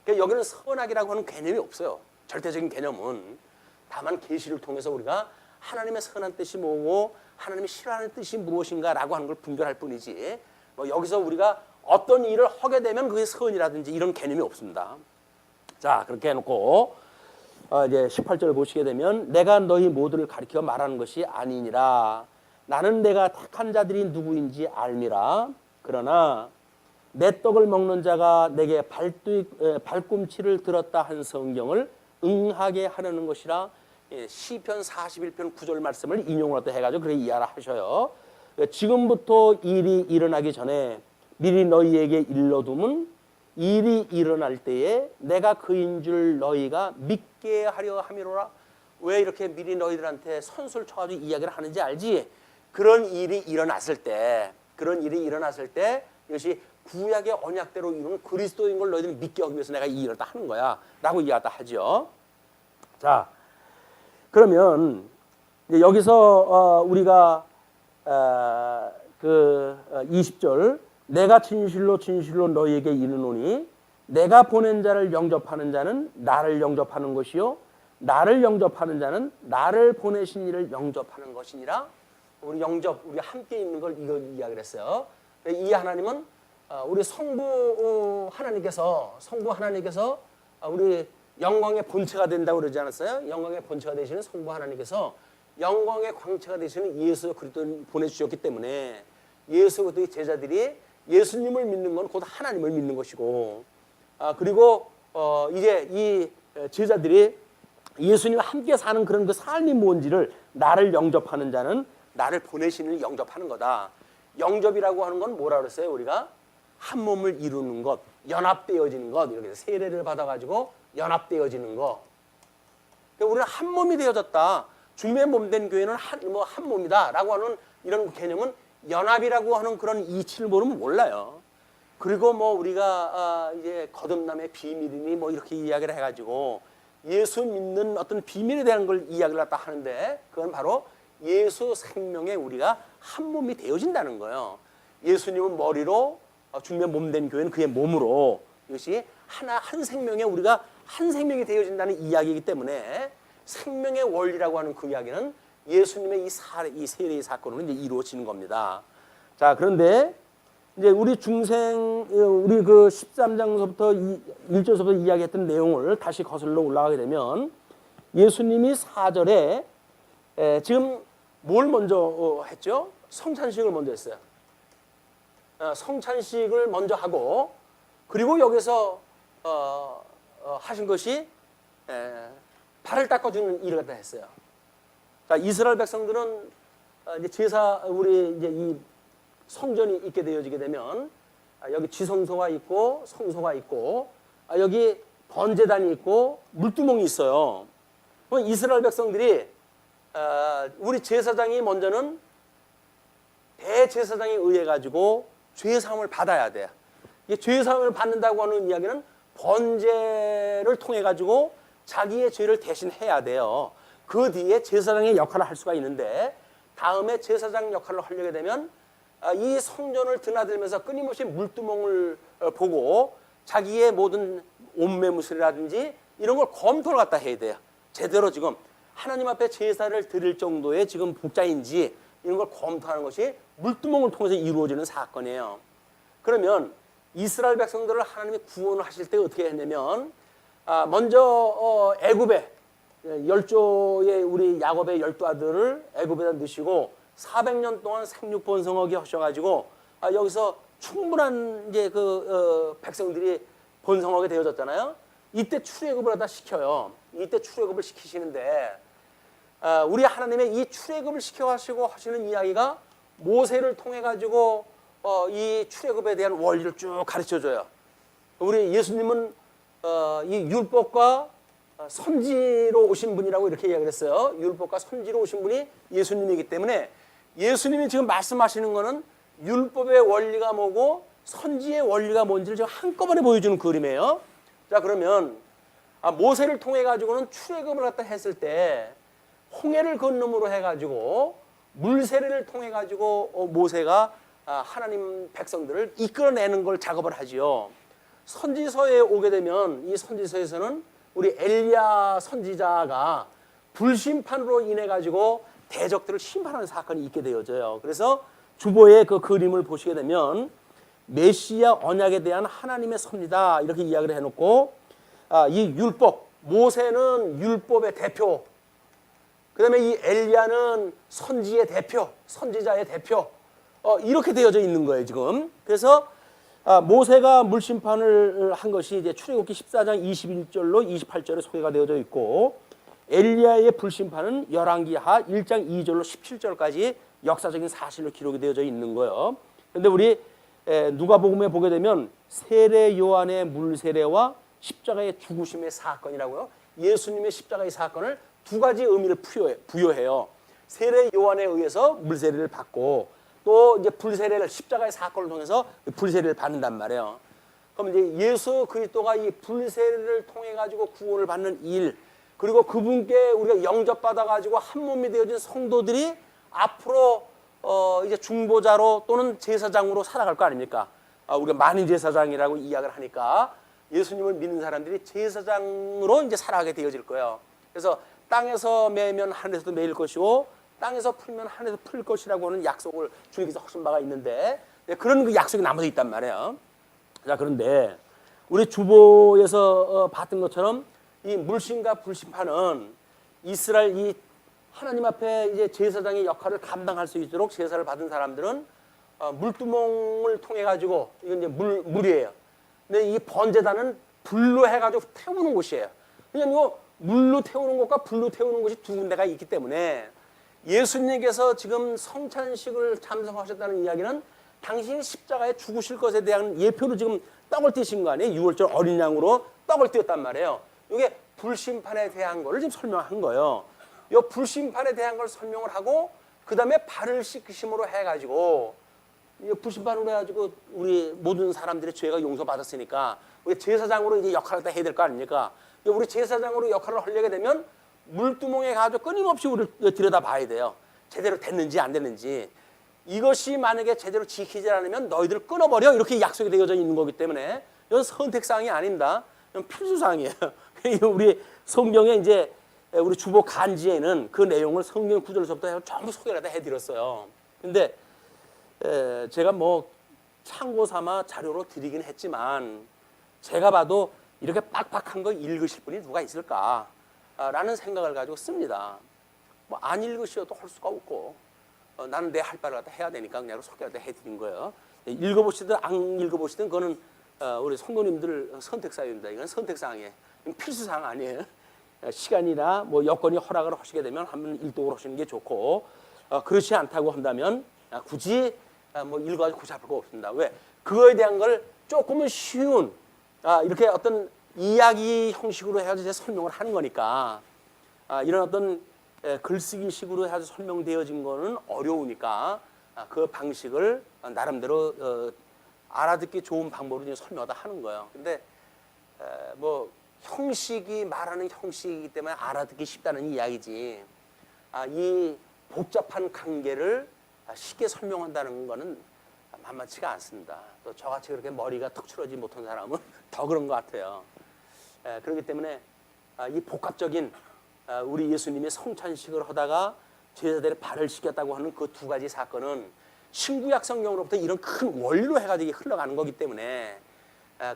그러니까 여기는 선악이라고 하는 개념이 없어요. 절대적인 개념은. 다만 계시를 통해서 우리가 하나님의 선한 뜻이 뭐고 하나님이 싫어하는 뜻이 무엇인가라고 하는 걸 분별할 뿐이지, 뭐 여기서 우리가 어떤 일을 하게 되면 그게 선이라든지 이런 개념이 없습니다. 자, 그렇게 해놓고 이제 18절 보시게 되면, 내가 너희 모두를 가리켜 말하는 것이 아니니라. 나는 내가 택한 자들이 누구인지 알미라. 그러나 내 떡을 먹는 자가 내게 발꿈치를 들었다 한 성경을 응하게 하려는 것이라. 시편 41편 9절 말씀을 인용을 해가지고 그렇게 이해를 하셔요. 지금부터 일이 일어나기 전에 미리 너희에게 일러두면 일이 일어날 때에 내가 그인 줄 너희가 믿게 하려 함이로라. 왜 이렇게 미리 너희들한테 선수를 쳐가지고 이야기를 하는지 알지? 그런 일이 일어났을 때 이것이 구약의 언약대로 이루는 그리스도인 걸 너희들이 믿게 하기 위해서 내가 이 일을 다 하는 거야 라고 이야기를 하죠. 자, 그러면 이제 여기서 우리가 20절, 내가 진실로 너희에게 이르노니 내가 보낸 자를 영접하는 자는 나를 영접하는 것이요 나를 영접하는 자는 나를 보내신 이를 영접하는 것이니라. 우리 함께 있는 걸 이거 이야기를 했어요. 이 하나님은 우리 성부 하나님께서 우리 영광의 본체가 된다고 그러지 않았어요? 영광의 본체가 되시는 성부 하나님께서 영광의 광채가 되시는 예수 그리스도를 보내주셨기 때문에 예수 그리스도의 제자들이 예수님을 믿는 건 곧 하나님을 믿는 것이고, 그리고 이제 이 제자들이 예수님과 함께 사는 그런 그 삶이 뭔지를 나를 영접하는 자는 나를 보내시는 영접하는 거다. 영접이라고 하는 건 뭐라 그랬어요? 우리가 한 몸을 이루는 것, 연합되어지는 것, 이렇게 세례를 받아가지고 연합되어지는 것. 그러니까 우리는 한 몸이 되어졌다. 주님의 몸된 교회는 한 몸이다라고 하는 이런 개념은 연합이라고 하는 그런 이치를 모르면 몰라요. 그리고 뭐 우리가 이제 거듭남의 비밀이니 뭐 이렇게 이야기를 해가지고 예수 믿는 어떤 비밀에 대한 걸 이야기를 갖다 하는데, 그건 바로 예수 생명에 우리가 한 몸이 되어진다는 거예요. 예수님은 머리로, 주님의 몸된 교회는 그의 몸으로, 이것이 한 생명에 우리가 한 생명이 되어진다는 이야기이기 때문에 생명의 원리라고 하는 그 이야기는 예수님의 이 세례의 사건으로 이제 이루어지는 겁니다. 자, 그런데 이제 우리 그 13장서부터 1절서부터 이야기했던 내용을 다시 거슬러 올라가게 되면, 예수님이 4절에 지금 뭘 먼저 했죠? 성찬식을 먼저 했어요. 성찬식을 먼저 하고, 그리고 여기서 하신 것이 발을 닦아주는 일을 갖다 했어요. 자, 이스라엘 백성들은 이제 우리 이제 이 성전이 있게 되어지게 되면 여기 지성소가 있고 성소가 있고 여기 번제단이 있고 물두멍이 있어요. 이스라엘 백성들이 우리 제사장이 먼저는 대제사장에 의해 가지고 죄사함을 받아야 돼요. 이 죄사함을 받는다고 하는 이야기는 번제를 통해 가지고 자기의 죄를 대신 해야 돼요. 그 뒤에 제사장의 역할을 할 수가 있는데, 다음에 제사장 역할을 하려게 되면 이 성전을 드나들면서 끊임없이 물두멍을 보고 자기의 모든 옷매무새라든지 이런 걸 검토를 갖다 해야 돼요. 제대로 지금 하나님 앞에 제사를 드릴 정도의 지금 복자인지 이런 걸 검토하는 것이 물두멍을 통해서 이루어지는 사건이에요. 그러면 이스라엘 백성들을 하나님이 구원을 하실 때 어떻게 했냐면, 먼저 애굽에 10조의 우리 야곱의 12아들을 애굽에다 넣으시고 400년 동안 생육번성하게 하셔가지고 여기서 충분한 이제 백성들이 번성하게 되어졌잖아요. 이때 출애굽을 하다 시켜요. 이때 출애굽을 시키시는데 우리 하나님의 이 출애굽을 시켜가시고 하시는 이야기가 모세를 통해 가지고 이 출애굽에 대한 원리를 쭉 가르쳐줘요. 우리 예수님은 이 율법과 선지로 오신 분이라고 이렇게 이야기를 했어요. 율법과 선지로 오신 분이 예수님이기 때문에 예수님이 지금 말씀하시는 거는 율법의 원리가 뭐고 선지의 원리가 뭔지를 지금 한꺼번에 보여주는 그림이에요. 자, 그러면 모세를 통해 가지고는 출애굽을 갖다 했을 때 홍해를 건너므로 해가지고 물세례를 통해 가지고 모세가 하나님 백성들을 이끌어내는 걸 작업을 하지요. 선지서에 오게 되면 이 선지서에서는 우리 엘리야 선지자가 불심판으로 인해 가지고 대적들을 심판하는 사건이 있게 되어져요. 그래서 주보의 그 그림을 보시게 되면 메시아 언약에 대한 하나님의 섭리다 이렇게 이야기를 해놓고 이 율법, 모세는 율법의 대표, 그 다음에 이 엘리야는 선지의 대표, 선지자의 대표, 이렇게 되어져 있는 거예요 지금. 그래서 모세가 물심판을 한 것이 이제 출애굽기 14장 21절로 28절에 소개가 되어져 있고, 엘리야의 불심판은 열왕기하 1장 2절로 17절까지 역사적인 사실로 기록이 되어져 있는 거예요. 그런데 우리 누가복음에 보게 되면 세례 요한의 물세례와 십자가의 죽으심의 사건이라고요. 예수님의 십자가의 사건을 두 가지 의미를 부여해요. 세례 요한에 의해서 물세례를 받고 또 이제 불세례를 십자가의 사건을 통해서 불세례를 받는단 말이에요. 그럼 이제 예수 그리스도가 이 불세례를 통해 가지고 구원을 받는 일, 그리고 그분께 우리가 영접받아 가지고 한 몸이 되어진 성도들이 앞으로 이제 중보자로 또는 제사장으로 살아갈 거 아닙니까? 우리가 만인 제사장이라고 이야기를 하니까 예수님을 믿는 사람들이 제사장으로 이제 살아가게 되어질 거예요. 그래서 땅에서 매면 하늘에서도 매일 것이고 땅에서 풀면 하늘에서 풀 것이라고 하는 약속을 주님께서 하신 바가 있는데 그런 그 약속이 남아져 있단 말이에요. 자, 그런데 우리 주보에서 봤던 것처럼 이 물심과 불심판은 이스라엘 이 하나님 앞에 이제 제사장의 역할을 감당할 수 있도록 제사를 받은 사람들은 물두멍을 통해 가지고 이건 이제 물이에요. 근데 이 번제단은 불로 해가지고 태우는 곳이에요. 그냥 이거 물로 태우는 곳과 불로 태우는 곳이 두 군데가 있기 때문에 예수님께서 지금 성찬식을 참석하셨다는 이야기는 당신이 십자가에 죽으실 것에 대한 예표로 지금 떡을 띄신 거 아니에요? 6월절 어린 양으로 떡을 띄었단 말이에요. 이게 불심판에 대한 거를 지금 설명한 거예요. 이 불심판에 대한 걸 설명을 하고 그 다음에 발을 씻기심으로 해가지고 불심판으로 해가지고 우리 모든 사람들의 죄가 용서받았으니까 우리 제사장으로 이제 역할을 다 해야 될 거 아닙니까? 우리 제사장으로 역할을 하려게 되면 물두멍에 가지고 끊임없이 우리를 들여다봐야 돼요. 제대로 됐는지 안 됐는지. 이것이 만약에 제대로 지키지 않으면 너희들을 끊어버려 이렇게 약속이 되어져 있는 거기 때문에 이건 선택사항이 아닙니다. 이건 필수사항이에요. 우리 성경에 이제 우리 주보 간지에는 그 내용을 성경 구절서부터 전부 소개를 다 해드렸어요. 근데 제가 뭐 참고 삼아 자료로 드리긴 했지만 제가 봐도 이렇게 빡빡한 거 읽으실 분이 누가 있을까? 라는 생각을 가지고 씁니다. 뭐 안 읽으셔도 할 수가 없고 나는 내 할 바를 갖다 해야 되니까 그냥 소개를 다 해드린 거예요. 읽어보시든 안 읽어보시든 그거는 우리 성도님들 선택사항입니다. 이건 선택사항이에요. 필수사항 아니에요. 시간이나 뭐 여건이 허락을 하시게 되면 한번 일독을 하시는 게 좋고 그렇지 않다고 한다면 굳이 뭐 읽어가지고 고잡을 거 없습니다. 왜? 그거에 대한 걸 조금은 쉬운 이렇게 어떤 이야기 형식으로 해가지고 설명을 하는 거니까 이런 어떤 글쓰기식으로 해가지고 설명되어진 거는 어려우니까 그 방식을 나름대로 알아듣기 좋은 방법으로 설명하다 하는 거예요. 근데 뭐 형식이 말하는 형식이기 때문에 알아듣기 쉽다는 이야기지 이 복잡한 관계를 쉽게 설명한다는 거는 만만치가 않습니다. 또 저같이 그렇게 머리가 턱 추러지 못한 사람은 더 그런 것 같아요. 그렇기 때문에 이 복합적인 우리 예수님이 성찬식을 하다가 제자들의 발을 씻겼다고 하는 그 두 가지 사건은 신구약 성경으로부터 이런 큰 원리로 해가지고 흘러가는 거기 때문에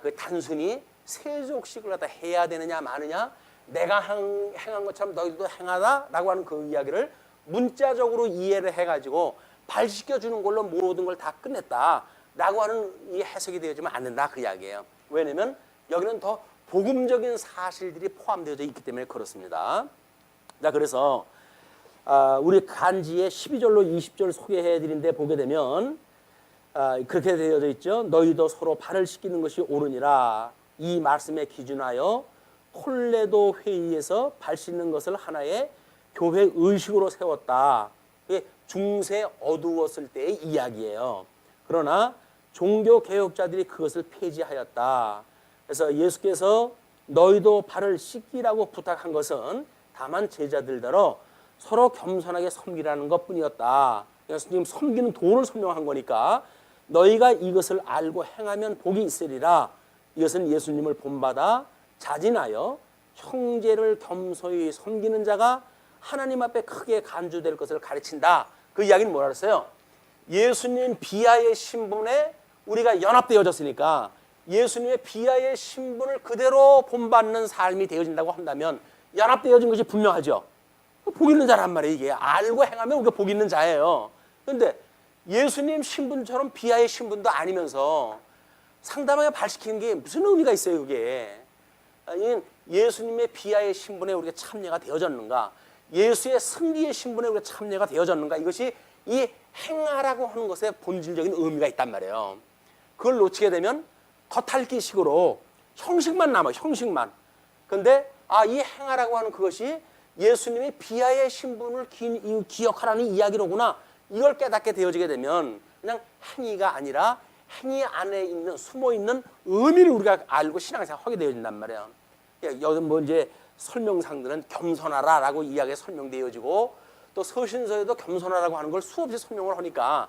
그 단순히 세족식을 갖다 해야 되느냐 마느냐 내가 행한 것처럼 너희들도 행하다라고 하는 그 이야기를 문자적으로 이해를 해가지고 발 씻겨주는 걸로 모든 걸 다 끝냈다라고 하는 이 해석이 되어지면 안 된다 그 이야기예요. 왜냐하면 여기는 더 복음적인 사실들이 포함되어 있기 때문에 그렇습니다. 자, 그래서 우리 간지의 12절로 20절 소개해 드린 데 보게 되면 그렇게 되어져 있죠. 너희도 서로 발을 씻기는 것이 옳으니라. 이 말씀에 기준하여 톨레도 회의에서 발 씻는 것을 하나의 교회 의식으로 세웠다. 이게 중세 어두웠을 때의 이야기예요. 그러나 종교 개혁자들이 그것을 폐지하였다. 그래서 예수께서 너희도 발을 씻기라고 부탁한 것은 다만 제자들더러 서로 겸손하게 섬기라는 것뿐이었다. 그래서 지금 섬기는 도를 설명한 거니까 너희가 이것을 알고 행하면 복이 있으리라. 이것은 예수님을 본받아 자진하여 형제를 겸손히 섬기는 자가 하나님 앞에 크게 간주될 것을 가르친다. 그 이야기는 뭐라 그랬어요? 예수님 비하의 신분에 우리가 연합되어졌으니까 예수님의 비하의 신분을 그대로 본받는 삶이 되어진다고 한다면 연합되어진 것이 분명하죠. 복 있는 자란 말이에요. 이게 알고 행하면 우리가 복 있는 자예요. 그런데 예수님 신분처럼 비하의 신분도 아니면서 상담하게 발시키는 게 무슨 의미가 있어요, 그게? 예수님의 비하의 신분에 우리가 참여가 되어졌는가? 예수의 승리의 신분에 우리가 참여가 되어졌는가? 이것이 이 행하라고 하는 것에 본질적인 의미가 있단 말이에요. 그걸 놓치게 되면 겉핥기식으로 형식만 남아요, 형식만. 근데 이 행하라고 하는 그것이 예수님의 비하의 신분을 기억하라는 이야기로구나. 이걸 깨닫게 되어지게 되면 그냥 행위가 아니라 행위 안에 있는 숨어있는 의미를 우리가 알고 신앙생활 하게 되어진단 말이에요. 여기 뭐 이제 설명상들은 겸손하라라고 이야기가 설명되어지고 또 서신서에도 겸손하라고 하는 걸 수없이 설명을 하니까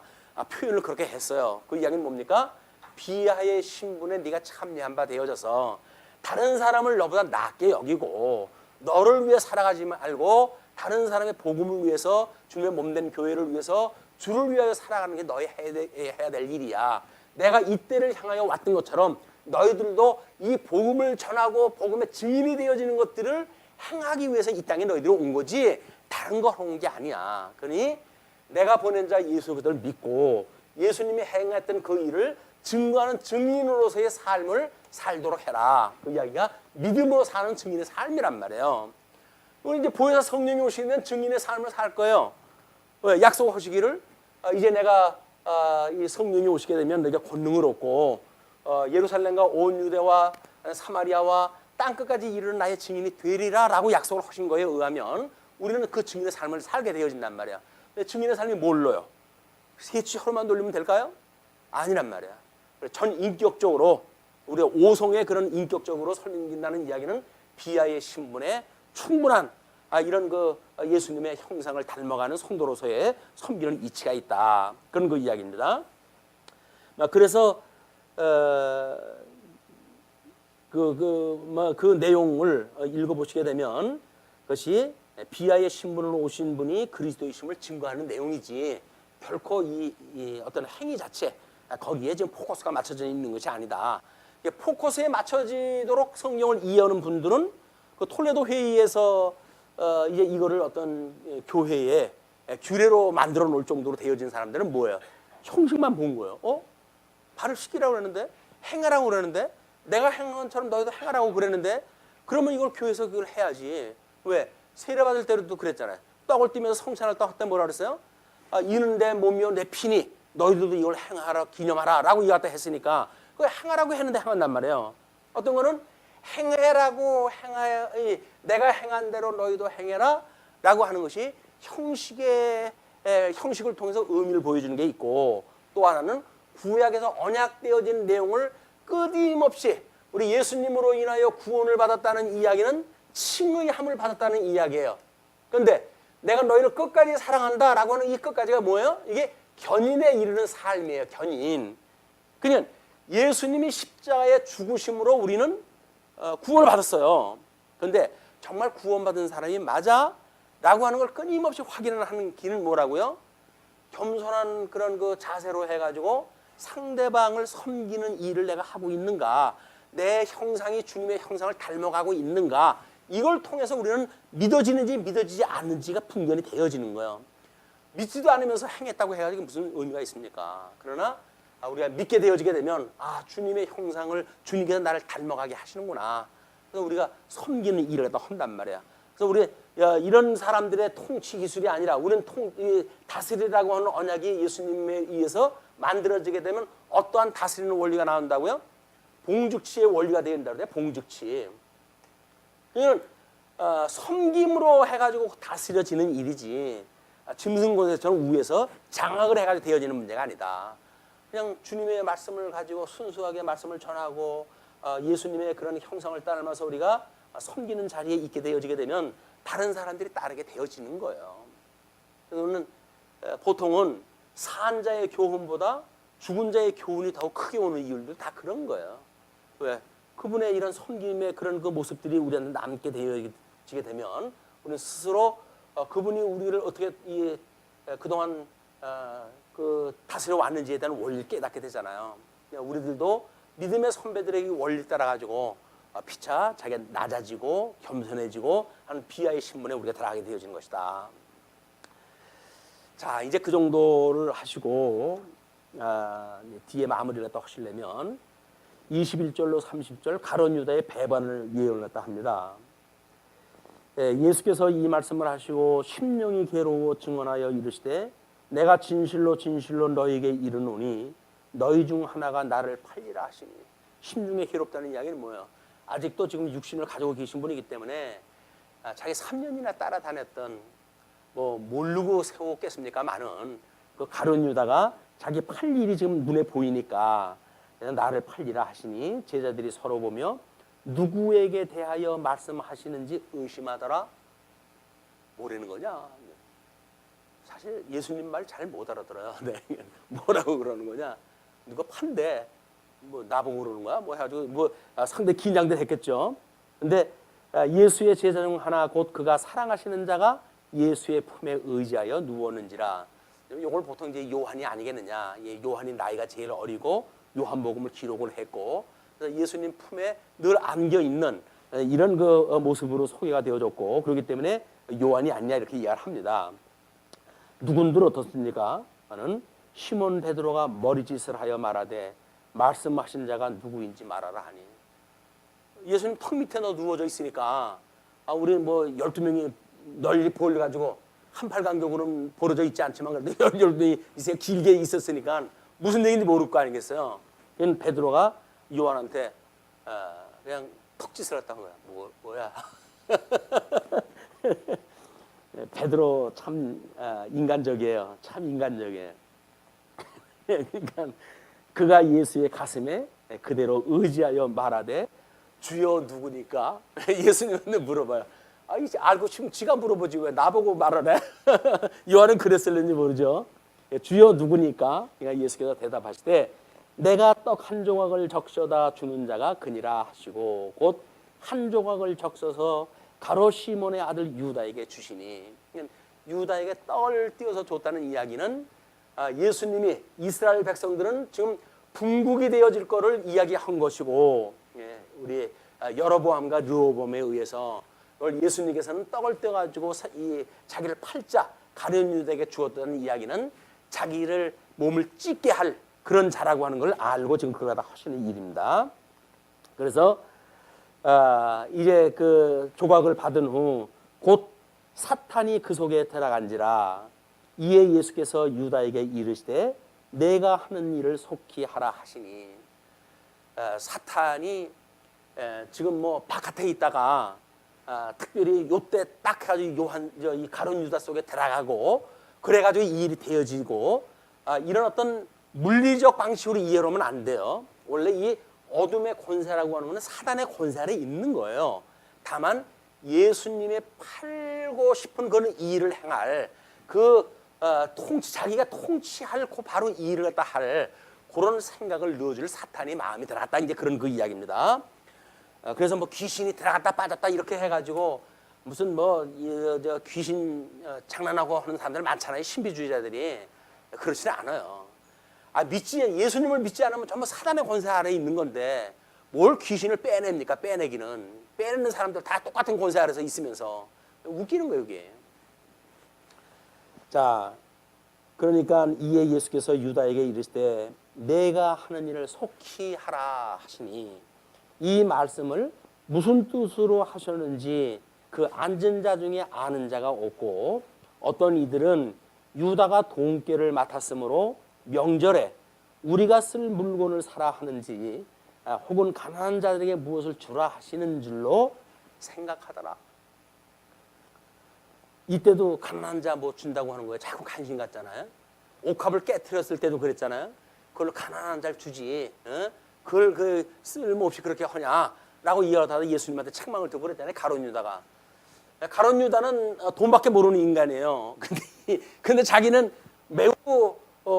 표현을 그렇게 했어요. 그 이야기는 뭡니까? 비하의 신분에 네가 참여한 바 되어져서 다른 사람을 너보다 낫게 여기고 너를 위해 살아가지 말고 다른 사람의 복음을 위해서 주님의 몸된 교회를 위해서 주를 위하여 살아가는 게 너희 해야 될 일이야. 내가 이때를 향하여 왔던 것처럼 너희들도 이 복음을 전하고 복음의 증인이 되어지는 것들을 행하기 위해서 이 땅에 너희들이 온 거지 다른 거 한 게 아니야. 그러니 내가 보낸 자 예수 그들을 믿고 예수님이 행했던 그 일을 증거하는 증인으로서의 삶을 살도록 해라. 그 이야기가 믿음으로 사는 증인의 삶이란 말이에요. 우리 이제 보혜사 성령이 오시면 증인의 삶을 살 거예요. 왜? 약속하시기를 이제 내가 이 성령이 오시게 되면 너희가 권능을 얻고 예루살렘과 온 유대와 사마리아와 땅끝까지 이르는 나의 증인이 되리라 라고 약속을 하신 거에 의하면 우리는 그 증인의 삶을 살게 되어진단 말이야. 근데 증인의 삶이 뭘로요? 세치 혀로만 돌리면 될까요? 아니란 말이야. 전 인격적으로 우리가 오성의 그런 인격적으로 설명된다는 이야기는 비하의 신분에 충분한 이런 그 예수님의 형상을 닮아가는 성도로서의 섬기는 이치가 있다. 그런 그 이야기입니다. 그래서 그 내용을 읽어보시게 되면 그것이 비하의 신분으로 오신 분이 그리스도이심을 증거하는 내용이지 결코 이 어떤 행위 자체 거기에 지금 포커스가 맞춰져 있는 것이 아니다. 포커스에 맞춰지도록 성경을 이해하는 분들은 그 톨레도 회의에서 이제 이거를 어떤 교회의 규례로 만들어 놓을 정도로 되어진 사람들은 뭐예요? 형식만 본 거예요. 발을 씻기라고 그러는데 행하라고 그러는데 내가 행한 것처럼 너희도 행하라고 그랬는데 그러면 이걸 교회에서 그걸 해야지. 왜? 세례받을 때도 그랬잖아요. 떡을 띠면서 성찬을 떡 할 때 뭐라 그랬어요? 이는 내 몸이요 내 피니 너희들도 이걸 행하라 기념하라 라고 이거 갖다 했으니까 그 행하라고 했는데 행한단 말이에요. 어떤 거는 행해라고 내가 행한 대로 너희도 행해라 라고 하는 것이 형식을 통해서 의미를 보여주는 게 있고 또 하나는 구약에서 언약되어진 내용을 끊임없이 우리 예수님으로 인하여 구원을 받았다는 이야기는 칭의함을 받았다는 이야기예요. 그런데 내가 너희를 끝까지 사랑한다 라고 하는 이 끝까지가 뭐예요? 이게 견인에 이르는 삶이에요. 견인. 그냥 예수님이 십자가의 죽으심으로 우리는 구원을 받았어요. 그런데 정말 구원받은 사람이 맞아? 라고 하는 걸 끊임없이 확인을 하는 길은 뭐라고요? 겸손한 그런 그 자세로 해가지고 상대방을 섬기는 일을 내가 하고 있는가? 내 형상이 주님의 형상을 닮아가고 있는가? 이걸 통해서 우리는 믿어지는지 믿어지지 않는지가 분견이 되어지는 거예요. 믿지도 않으면서 행했다고 해가지고 무슨 의미가 있습니까? 그러나 우리가 믿게 되어지게 되면 주님의 형상을 주님께서 나를 닮아가게 하시는구나. 그래서 우리가 섬기는 일을 한단 말이야. 그래서 우리 이런 사람들의 통치 기술이 아니라 우리는 다스리라고 하는 언약이 예수님에 의해서 만들어지게 되면 어떠한 다스리는 원리가 나온다고요? 봉죽치의 원리가 된다 그래요. 봉죽치. 이건 섬김으로 해가지고 다스려지는 일이지 짐승곤에서처럼 위에서 장악을 해가지고 되어지는 문제가 아니다. 그냥 주님의 말씀을 가지고 순수하게 말씀을 전하고 예수님의 그런 형상을 따르면서 우리가 섬기는 자리에 있게 되어지게 되면 다른 사람들이 따르게 되어지는 거예요. 그래서 보통은 산 자의 교훈보다 죽은 자의 교훈이 더 크게 오는 이유도 다 그런 거예요. 왜? 그분의 이런 섬김의 그런 그 모습들이 우리한테 남게 되어지게 되면 우리는 스스로 그분이 우리를 어떻게 그동안 그 다스려 왔는지에 대한 원리를 깨닫게 되잖아요. 우리들도 믿음의 선배들에게 원리를 따라가지고 피차 자기가 낮아지고 겸손해지고 하는 비하의 신분에 우리가 들어가게 되어지는 것이다. 자, 이제 그 정도를 하시고 뒤에 마무리를 또 하시려면 21절로 30절 가룟 유다의 배반을 예언을 했다 합니다. 예수께서 이 말씀을 하시고 심령이 괴로워 증언하여 이르시되 내가 진실로 진실로 너희에게 이르노니 너희 중 하나가 나를 팔리라 하시니. 심중에 괴롭다는 이야기는 뭐예요? 아직도 지금 육신을 가지고 계신 분이기 때문에 자기 3년이나 따라다녔던 뭐 모르고 세웠겠습니까? 많은 그 가룟 유다가 자기 팔 일이 지금 눈에 보이니까 나를 팔리라 하시니 제자들이 서로 보며 누구에게 대하여 말씀하시는지 의심하더라. 뭐라는 거냐? 사실 예수님 말 잘 못 알아들어요. 네. 뭐라고 그러는 거냐? 누가 판대? 뭐 나보고 그러는 거야? 뭐 해가지고 뭐 상당히 긴장들 했겠죠. 근데 예수의 제자 중 하나 곧 그가 사랑하시는 자가 예수의 품에 의지하여 누웠는지라. 이걸 보통 이제 요한이 아니겠느냐? 요한이 나이가 제일 어리고 요한복음을 기록을 했고 예수님 품에 늘 안겨 있는 이런 그 모습으로 소개가 되어졌고 그렇기 때문에 요한이 아니냐 이렇게 이해를 합니다. 누군들 어떻습니까? 나는 시몬 베드로가 머리짓을 하여 말하되 말씀하신 자가 누구인지 말하라 하니. 예수님 턱 밑에 너 누워져 있으니까 우리 뭐 12명이 널리 보여가지고 한팔 간격으로는 벌어져 있지 않지만 12명이 이제 길게 있었으니까 무슨 얘기인지 모를 거 아니겠어요? 그냥 베드로가 요한한테 그냥 턱짓을 했다는 거야. 뭐야? 베드로 참 인간적이에요. 참 인간적이에요. 그러니까 그가 예수의 가슴에 그대로 의지하여 말하되 주여 누구니까? 예수님한테 물어봐요. 이제 알고 지금 지가 물어보지 왜 나보고 말하래? 요한은 그랬을는지 모르죠. 주여 누구니까? 그러니까 예수께서 대답하시되 내가 떡 한 조각을 적셔다 주는 자가 그니라 하시고 곧 한 조각을 적셔서 가롯 시몬의 아들 유다에게 주시니. 유다에게 떡을 띄워서 줬다는 이야기는 예수님이 이스라엘 백성들은 지금 분국이 되어질 거를 이야기한 것이고 우리 여로보암과 르호보암에 의해서 예수님께서는 떡을 떼어가지고 이 자기를 팔자 가룟 유다에게 주었다는 이야기는 자기를 몸을 찢게 할 그런 자라고 하는 걸 알고 지금 그가 다 하시는 일입니다. 그래서 이제 그 조각을 받은 후 곧 사탄이 그 속에 들어간지라. 이에 예수께서 유다에게 이르시되 내가 하는 일을 속히 하라 하시니. 사탄이 지금 뭐 바깥에 있다가 특별히 요때 딱 해가지고 이 가룟 유다 속에 들어가고 그래가지고 이 일이 되어지고 이런 어떤 물리적 방식으로 이해를 하면 안 돼요. 원래 이 어둠의 권세라고 하는 것은 사단의 권세 안에 있는 거예요. 다만 예수님의 팔고 싶은 그런 일을 행할 자기가 통치할 바로 이 일을 갖다 할 그런 생각을 넣어줄 사탄이 마음이 들어갔다. 이제 그런 그 이야기입니다. 그래서 뭐 귀신이 들어갔다 빠졌다 이렇게 해가지고 무슨 뭐 귀신 장난하고 하는 사람들 많잖아요. 신비주의자들이. 그렇지는 않아요. 예수님을 믿지 않으면 전부 사단의 권세 아래에 있는 건데 뭘 귀신을 빼냅니까? 빼내는 사람들 다 똑같은 권세 아래서 있으면서 웃기는 거예요, 이게. 자, 그러니까 이에 예수께서 유다에게 이르시되 내가 하는 일을 속히 하라 하시니 이 말씀을 무슨 뜻으로 하셨는지 그 앉은 자 중에 아는 자가 없고 어떤 이들은 유다가 돈꾀를 맡았으므로 명절에 우리가 쓸 물건을 사라 하는지 혹은 가난한 자들에게 무엇을 주라 하시는 줄로 생각하더라. 이때도 가난한 자 뭐 준다고 하는 거예요. 자꾸 관심 갖잖아요. 옥합을 깨트렸을 때도 그랬잖아요. 그걸로 가난한 자를 주지. 그걸 그 쓸모없이 그렇게 하냐라고 이야기하다가 예수님한테 책망을 듣고 그랬잖아요. 가룟 유다가. 가룟 유다는 돈밖에 모르는 인간이에요. 근데 자기는 매우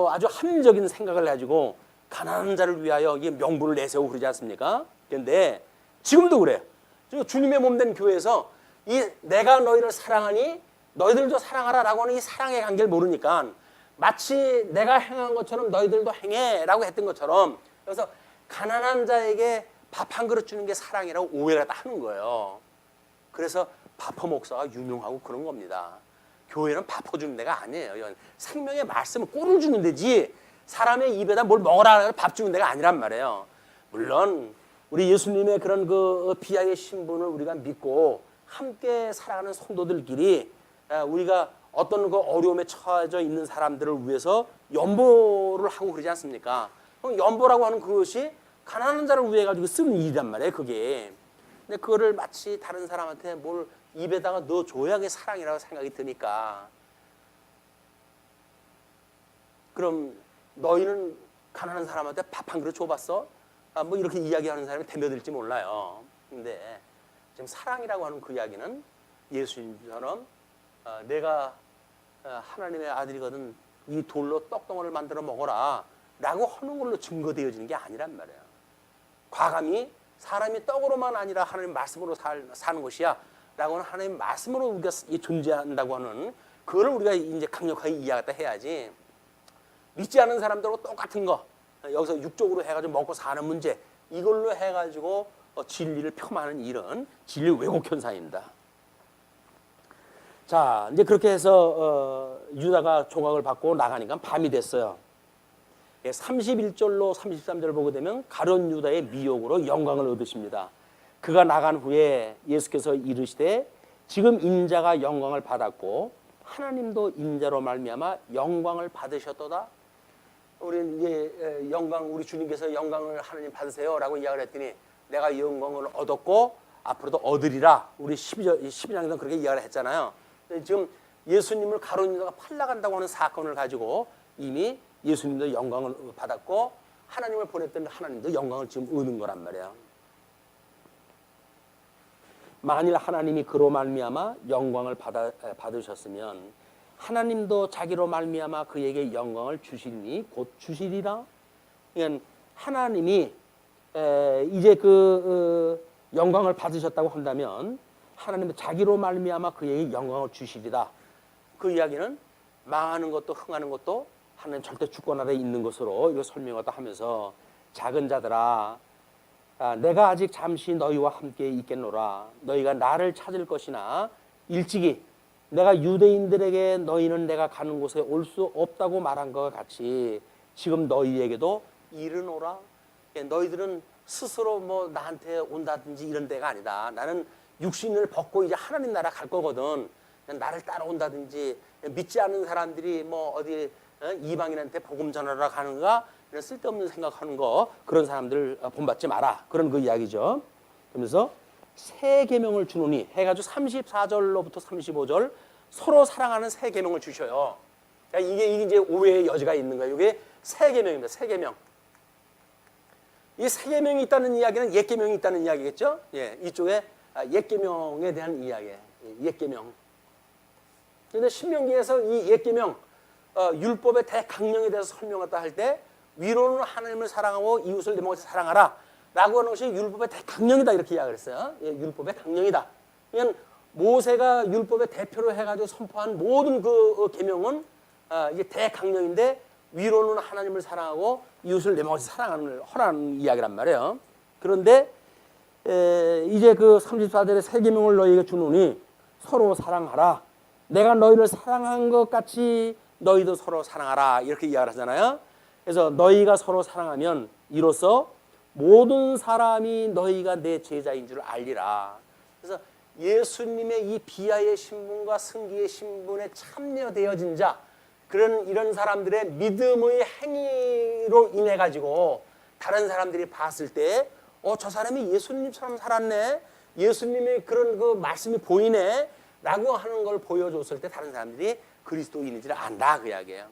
아주 합리적인 생각을 가지고 가난한 자를 위하여 이게 명분을 내세우고 그러지 않습니까? 그런데 지금도 그래요. 주님의 몸된 교회에서 이 내가 너희를 사랑하니 너희들도 사랑하라라고 하는 이 사랑의 관계를 모르니까 마치 내가 행한 것처럼 너희들도 행해라고 했던 것처럼 그래서 가난한 자에게 밥 한 그릇 주는 게 사랑이라고 오해를 다 하는 거예요. 그래서 바퍼 목사가 유명하고 그런 겁니다. 교회는 바퍼 주는 데가 아니에요. 생명의 말씀은 꼴을 주는 데지 사람의 입에다 뭘 먹으라 밥 주는 데가 아니란 말이에요. 물론 우리 예수님의 그런 그 비하의 신분을 우리가 믿고 함께 살아가는 성도들끼리 우리가 어떤 그 어려움에 처해져 있는 사람들을 위해서 연보를 하고 그러지 않습니까? 연보라고 하는 그것이 가난한 자를 위해 가지고 쓰는 일이란 말이에요. 그게. 근데 그거를 마치 다른 사람한테 뭘 입에다가 넣어줘야 그게 사랑이라고 생각이 드니까 그럼 너희는 가난한 사람한테 밥 한 그릇 줘봤어? 뭐 이렇게 이야기하는 사람이 대며들지 몰라요. 근데 지금 사랑이라고 하는 그 이야기는 예수님처럼 내가 하나님의 아들이거든 이 돌로 떡덩어리를 만들어 먹어라 라고 하는 걸로 증거되어지는 게 아니란 말이에요. 과감히 사람이 떡으로만 아니라 하나님 말씀으로 사는 것이야 라고 하는 하나님 말씀으로 우리가 존재한다고 하는 그거를 우리가 이제 강력하게 이해하겠다 해야지 믿지 않는 사람들하고 똑같은 거 여기서 육적으로 해가지고 먹고 사는 문제 이걸로 해가지고 진리를 폄하하는 일은 진리 왜곡 현상입니다. 자, 이제 그렇게 해서 유다가 조각을 받고 나가니까 밤이 됐어요. 31절로 33절을 보게 되면 가룟 유다의 미혹으로 영광을 얻으십니다. 그가 나간 후에 예수께서 이르시되 지금 인자가 영광을 받았고 하나님도 인자로 말미암아 영광을 받으셨도다. 우리 이제 영광 우리 주님께서 영광을 하나님 받으세요라고 이야기를 했더니 내가 영광을 얻었고 앞으로도 얻으리라. 우리 12장에서 그렇게 이야기를 했잖아요. 지금 예수님을 가룟 유다가 팔려간다고 하는 사건을 가지고 이미 예수님도 영광을 받았고 하나님을 보냈던 하나님도 영광을 지금 얻는 거란 말이에요. 만일 하나님이 그로 말미암아 영광을 받으셨으면 하나님도 자기로 말미암아 그에게 영광을 주시니 곧 주시리라. 그러니까 하나님이 이제 그 영광을 받으셨다고 한다면 하나님은 자기로 말미암아 그에게 영광을 주시리라. 그 이야기는 망하는 것도 흥하는 것도 하나님 절대 주권 아래에 있는 것으로 이거 설명하다 하면서 작은 자들아 내가 아직 잠시 너희와 함께 있겠노라. 너희가 나를 찾을 것이나 일찍이 내가 유대인들에게 너희는 내가 가는 곳에 올 수 없다고 말한 것과 같이 지금 너희에게도 이르노라. 너희들은 스스로 뭐 나한테 온다든지 이런 데가 아니다. 나는 육신을 벗고 이제 하나님 나라 갈 거거든. 나를 따라온다든지 믿지 않는 사람들이 뭐 어디 이방인한테 복음 전하러 가는가 이런 쓸데없는 생각하는 거 그런 사람들 본받지 마라. 그런 그 이야기죠. 그러면서 새 계명을 주노니 해가지고 34절로부터 35절 서로 사랑하는 새 계명을 주셔요. 그러니까 이게 이제 오해의 여지가 있는 거예요. 이게 새 계명입니다. 새 계명. 이 새 계명이 있다는 이야기는 옛 계명이 있다는 이야기겠죠? 예, 이쪽에 옛 계명에 대한 이야기예요. 옛 계명. 그런데 신명기에서 이 옛 계명 율법의 대강령에 대해서 설명했다 할 때 위로는 하나님을 사랑하고 이웃을 내 몸같이 사랑하라 라고 하는 것이 율법의 대강령이다 이렇게 이야기를 했어요. 예, 율법의 강령이다. 그러니까 모세가 율법의 대표로 해가지고 선포한 모든 그 계명은 이게 대강령인데 위로는 하나님을 사랑하고 이웃을 내 몸같이 사랑하는 허라는 이야기란 말이에요. 그런데 이제 그 34절의 새 계명을 너희에게 주노니 서로 사랑하라. 내가 너희를 사랑한 것 같이 너희도 서로 사랑하라 이렇게 이야기를 하잖아요. 그래서 너희가 서로 사랑하면 이로써 모든 사람이 너희가 내 제자인 줄 알리라. 그래서 예수님의 이 비하의 신분과 승기의 신분에 참여되어진 자, 이런 사람들의 믿음의 행위로 인해 가지고 다른 사람들이 봤을 때, 저 사람이 예수님처럼 살았네, 예수님의 그런 그 말씀이 보이네 라고 하는 걸 보여줬을 때 다른 사람들이 그리스도인인지를 안다, 그 이야기예요.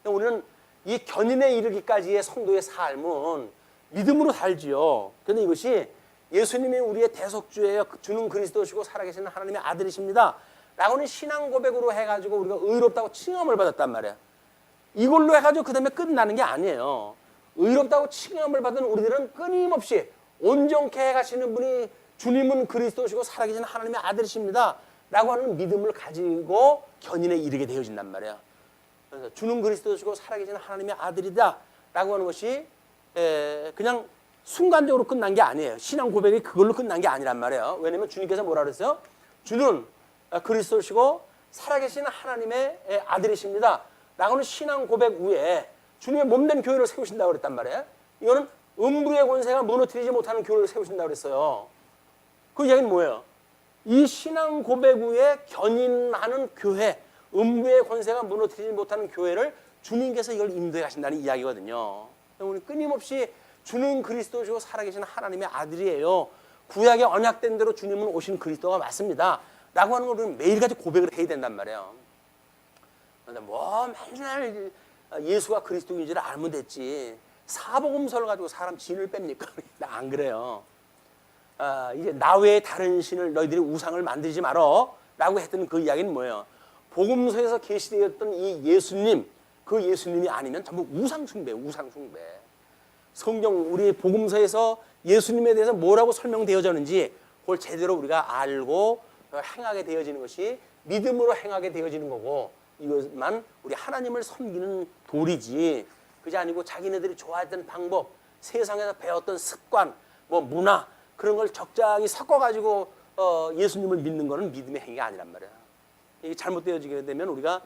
우리는 이 견인에 이르기까지의 성도의 삶은 믿음으로 살지요. 그런데 이것이 예수님이 우리의 대속주예요, 주는 그리스도시고 살아계시는 하나님의 아들이십니다 라고는 신앙 고백으로 해가지고 우리가 의롭다고 칭함을 받았단 말이에요. 이걸로 해가지고 그 다음에 끝나는 게 아니에요. 의롭다고 칭함을 받은 우리들은 끊임없이 온전케 해가시는 분이 주님은 그리스도시고 살아계신 하나님의 아들이십니다 라고 하는 믿음을 가지고 견인에 이르게 되어진단 말이에요. 그래서 주는 그리스도시고 살아계신 하나님의 아들이다 라고 하는 것이 그냥 순간적으로 끝난 게 아니에요. 신앙 고백이 그걸로 끝난 게 아니란 말이에요. 왜냐하면 주님께서 뭐라 그랬어요? 주는 그리스도시고 살아계신 하나님의 아들이십니다 라고는 신앙 고백 후에 주님의 몸된 교회를 세우신다고 그랬단 말이에요. 이거는 음부의 권세가 무너뜨리지 못하는 교회를 세우신다고 그랬어요. 그 이야기는 뭐예요? 이 신앙 고백 후에 견인하는 교회, 음부의 권세가 무너뜨리지 못하는 교회를 주님께서 이걸 인도해 가신다는 이야기거든요. 우리 끊임없이 주는 그리스도시고 살아계신 하나님의 아들이에요. 구약에 언약된 대로 주님은 오신 그리스도가 맞습니다 라고 하는 걸 우리는 매일같이 고백을 해야 된단 말이에요. 그런데 뭐 맨날 예수가 그리스도인지를 알면 됐지, 사복음서를 가지고 사람 진을 뺍니까? 안 그래요. 이제 나 외에 다른 신을 너희들이 우상을 만들지 말어 라고 했던 그 이야기는 뭐예요? 복음서에서 계시되었던 이 예수님, 그 예수님이 아니면 전부 우상숭배, 우상숭배. 성경 우리 복음서에서 예수님에 대해서 뭐라고 설명되어졌는지 그걸 제대로 우리가 알고 행하게 되어지는 것이 믿음으로 행하게 되어지는 거고, 이것만 우리 하나님을 섬기는 도리지, 그게 아니고 자기네들이 좋아했던 방법, 세상에서 배웠던 습관, 뭐 문화, 그런 걸 적당히 섞어가지고 예수님을 믿는 것은 믿음의 행위가 아니란 말이야. 이게 잘못되어지게 되면 우리가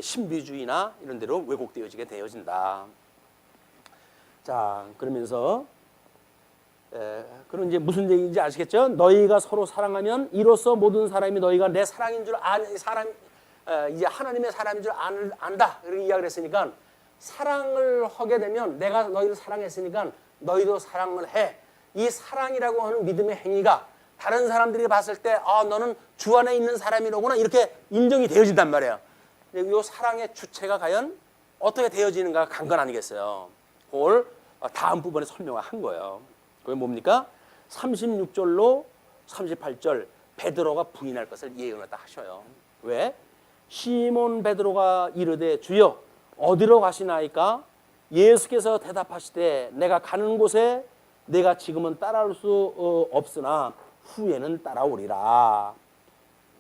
신비주의나 이런 데로 왜곡되어지게 되어진다. 자, 그러면서 그런 이제 무슨 얘기인지 아시겠죠? 너희가 서로 사랑하면 이로써 모든 사람이 너희가 내 사랑인 줄 이제 하나님의 사람인 줄 안다, 이렇게 이야기를 했으니까, 사랑을 하게 되면 내가 너희를 사랑했으니까 너희도 사랑을 해. 이 사랑이라고 하는 믿음의 행위가 다른 사람들이 봤을 때 너는 주 안에 있는 사람이로구나 이렇게 인정이 되어진단 말이에요. 이 사랑의 주체가 과연 어떻게 되어지는가 간 건 아니겠어요. 그걸 다음 부분에 설명을 한 거예요. 그게 뭡니까? 36절로 38절 베드로가 부인할 것을 예언을 딱 하셔요. 왜? 시몬 베드로가 이르되 주여 어디로 가시나이까? 예수께서 대답하시되 내가 가는 곳에 내가 지금은 따라올 수 없으나 후에는 따라오리라.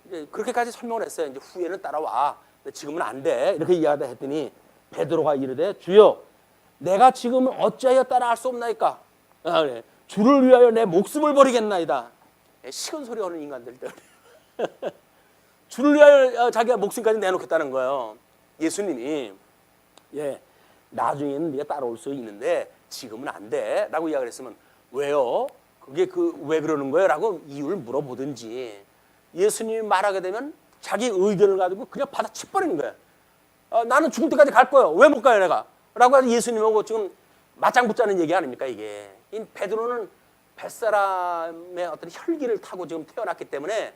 이제 그렇게까지 설명을 했어요. 이제 후에는 따라와. 지금은 안 돼. 이렇게 이야기하다 했더니 베드로가 이르되 주여 내가 지금은 어찌하여 따라갈 수 없나이까? 그래. 주를 위하여 내 목숨을 버리겠나이다. 식은 소리 하는 인간들 때문에 주를 위하여 자기가 목숨까지 내놓겠다는 거예요. 예수님이 나중에는 네가 따라올 수 있는데 지금은 안 돼 라고 이야기를 했으면 왜요? 그게 왜 그러는 거예요? 라고 이유를 물어보든지, 예수님이 말하게 되면 자기 의견을 가지고 그냥 받아쳐버리는 거예요. 나는 죽을 때까지 갈 거예요. 왜 못 가요 내가? 라고 해서 예수님하고 지금 맞장 붙자는 얘기 아닙니까 이게. 이 베드로는 뱃사람의 어떤 혈기를 타고 지금 태어났기 때문에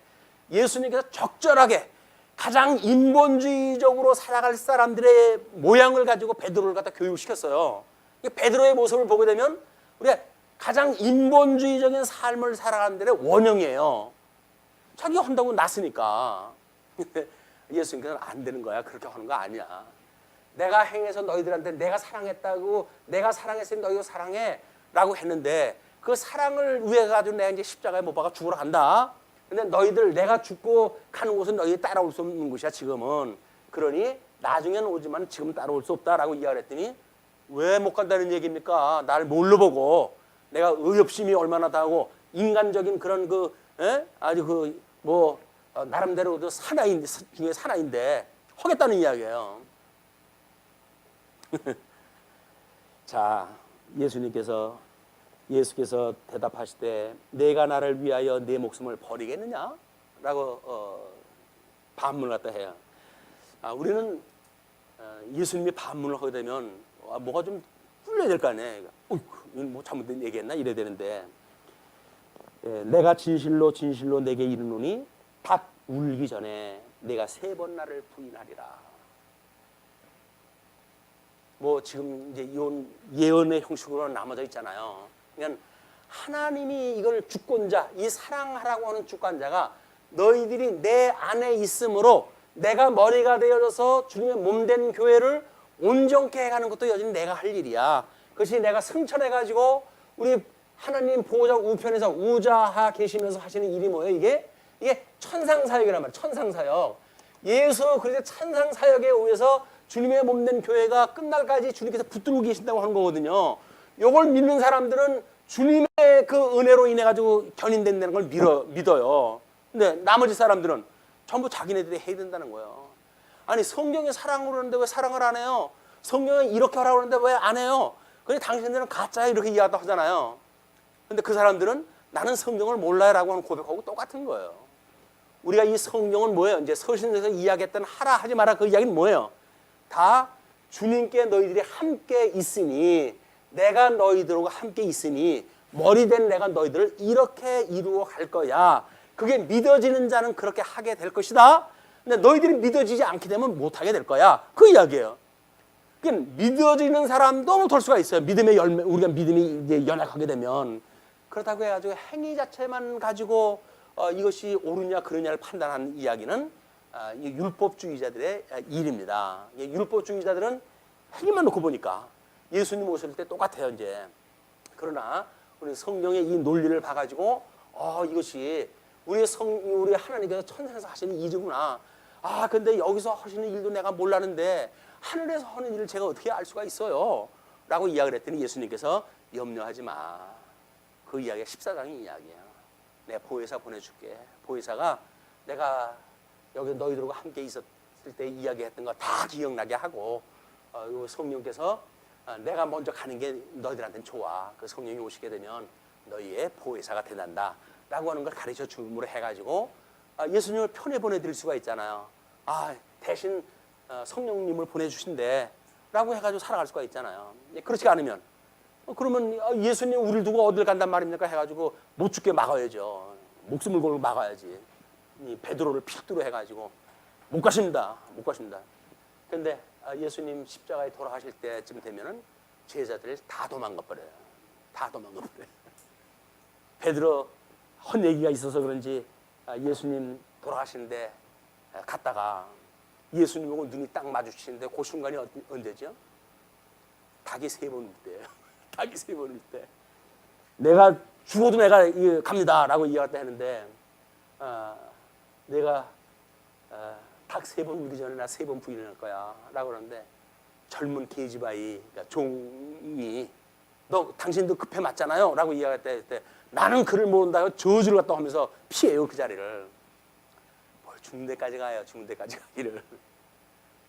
예수님께서 적절하게 가장 인본주의적으로 살아갈 사람들의 모양을 가지고 베드로를 갖다 교육시켰어요. 베드로의 모습을 보게 되면 우리가 가장 인본주의적인 삶을 살아가는 데의 원형이에요. 자기가 한다고 났으니까. 예수님께서는 안 되는 거야. 그렇게 하는 거 아니야. 내가 행해서 너희들한테 내가 사랑했다고, 내가 사랑했으니 너희도 사랑해 라고 했는데 그 사랑을 위해 가지고 내가 이제 십자가에 못 박아 죽으러 간다. 근데 너희들 내가 죽고 가는 곳은 너희들이 따라올 수 없는 곳이야 지금은. 그러니 나중에는 오지만 지금 따라올 수 없다라고 이야기를 했더니 왜 못 간다는 얘기입니까? 나를 뭘로 보고, 내가 의협심이 얼마나 다하고 인간적인 그런 아주 나름대로 사나이 중에 사나인데 하겠다는 이야기예요. 자, 예수께서 대답하시되 내가 나를 위하여 내 목숨을 버리겠느냐? 라고 반문을 갖다 해요. 우리는 예수님이 반문을 하게 되면 뭐가 좀 뚫려야 될 거 아니에요. 이건 뭐 잘못된 얘기했나 이래야 되는데, 내가 진실로 진실로 내게 이르노니 닭 울기 전에 내가 3번 나를 부인하리라. 뭐 지금 이제 이런 예언의 형식으로 남아져 있잖아요. 그러니까 하나님이 이걸 주권자, 이 사랑하라고 하는 주권자가 너희들이 내 안에 있으므로 내가 머리가 되어져서 주님의 몸된 교회를 온전케 해가는 것도 여전히 내가 할 일이야. 그것이 내가 승천해가지고 우리 하나님 보호자 우편에서 우자하 계시면서 하시는 일이 뭐예요? 이게 천상사역이란 말이에요. 천상사역. 예수 그리스도의 천상사역에 의해서 주님의 몸된 교회가 끝날까지 주님께서 붙들고 계신다고 하는 거거든요. 이걸 믿는 사람들은 주님의 그 은혜로 인해 가지고 견인된다는 걸 믿어요. 근데 나머지 사람들은 전부 자기네들이 해야 된다는 거예요. 아니 성경에 사랑을 하는데 왜 사랑을 안 해요? 성경에 이렇게 하라고 하는데 왜 안 해요? 그냥 당신들은 가짜야 이렇게 이야기도 하잖아요. 근데 그 사람들은 나는 성경을 몰라요라고 하는 고백하고 똑같은 거예요. 우리가 이 성경은 뭐예요? 이제 서신에서 이야기했던 하라 하지 마라 그 이야기는 뭐예요? 다 주님께 너희들이 함께 있으니, 내가 너희들과 함께 있으니 머리된 내가 너희들을 이렇게 이루어 갈 거야. 그게 믿어지는 자는 그렇게 하게 될 것이다. 근데 너희들이 믿어지지 않게 되면 못하게 될 거야. 그 이야기예요. 그러니까 믿어지는 사람도 못할 수가 있어요. 믿음의 열매, 우리가 믿음이 이제 연약하게 되면. 그렇다고 해가지고 행위 자체만 가지고 이것이 옳으냐 그러냐를 판단하는 이야기는 율법주의자들의 일입니다. 율법주의자들은 행위만 놓고 보니까 예수님 오실 때 똑같아요, 이제. 그러나 우리 성경의 이 논리를 봐가지고 이것이 우리 하나님께서 천상에서 하시는 일이구나. 근데 여기서 하시는 일도 내가 몰랐는데 하늘에서 하는 일을 제가 어떻게 알 수가 있어요? 라고 이야기를 했더니 예수님께서 염려하지 마. 그 이야기가 14장의 이야기야. 내가 보혜사 보내줄게. 보혜사가 내가 여기 너희들과 함께 있었을 때 이야기했던 거 다 기억나게 하고, 성령께서 내가 먼저 가는 게 너희들한테는 좋아. 그 성령이 오시게 되면 너희의 보혜사가 되난다 라고 하는 걸 가르쳐 줌으로 해가지고 예수님을 편에 보내드릴 수가 있잖아요. 대신 성령님을 보내주신대 라고 해가지고 살아갈 수가 있잖아요. 그렇지 않으면 그러면 예수님 우리를 두고 어딜 간단 말입니까 해가지고 못 죽게 막아야죠. 목숨을 걸고 막아야지. 이 베드로를 필두로 해가지고 못 가십니다. 못 가십니다. 근데 예수님 십자가에 돌아가실 때쯤 되면은 제자들 다 도망가 버려요. 다 도망가 버려요. 베드로 헛 얘기가 있어서 그런지 예수님 돌아가시는데 갔다가 예수님하고 눈이 딱 마주치는데 그 순간이 언제죠? 닭이 3번 울 때예요. 닭이 3번 울 때. 내가 죽어도 내가 갑니다 라고 이야기했다 했는데 내가 닭 3번 울기 전에 나 3번 부인할 거야 라고 그러는데 젊은 계집아이, 그러니까 종이 너 당신도 급해 맞잖아요 라고 이야기할 때 나는 그를 모른다고 저주를 갖다 하면서 피해요 그 자리를. 뭘 죽는 데까지 가요. 죽는 데까지 가기를.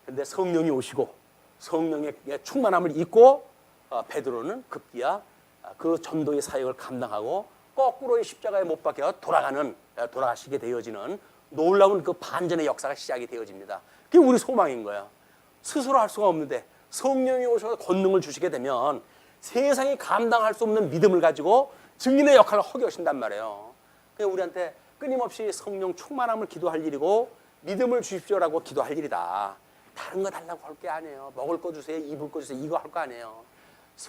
근데 성령이 오시고 성령의 충만함을 입고 베드로는 급기야 그 전도의 사역을 감당하고 거꾸로 십자가에 못 박혀 돌아가시게 되어지는 놀라운 그 반전의 역사가 시작이 되어집니다. 그게 우리 소망인 거예요. 스스로 할 수가 없는데 성령이 오셔서 권능을 주시게 되면 세상이 감당할 수 없는 믿음을 가지고 증인의 역할을 하게 하신단 말이에요. 그냥 우리한테 끊임없이 성령 충만함을 기도할 일이고 믿음을 주십시오라고 기도할 일이다. 다른 거 달라고 할 게 아니에요. 먹을 거 주세요, 입을 거 주세요, 이거 할 거 아니에요.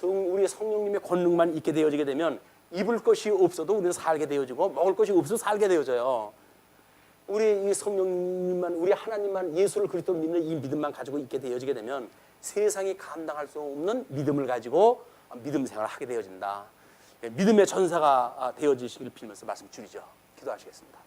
우리 성령님의 권능만 있게 되어지게 되면 입을 것이 없어도 우리는 살게 되어지고 먹을 것이 없어도 살게 되어져요. 우리 이 성령님만, 우리 하나님만, 예수를 그리스도 믿는 이 믿음만 가지고 있게 되어지게 되면 세상이 감당할 수 없는 믿음을 가지고 믿음 생활을 하게 되어진다. 믿음의 전사가 되어지시기를 빌면서 말씀 줄이죠. 기도하시겠습니다.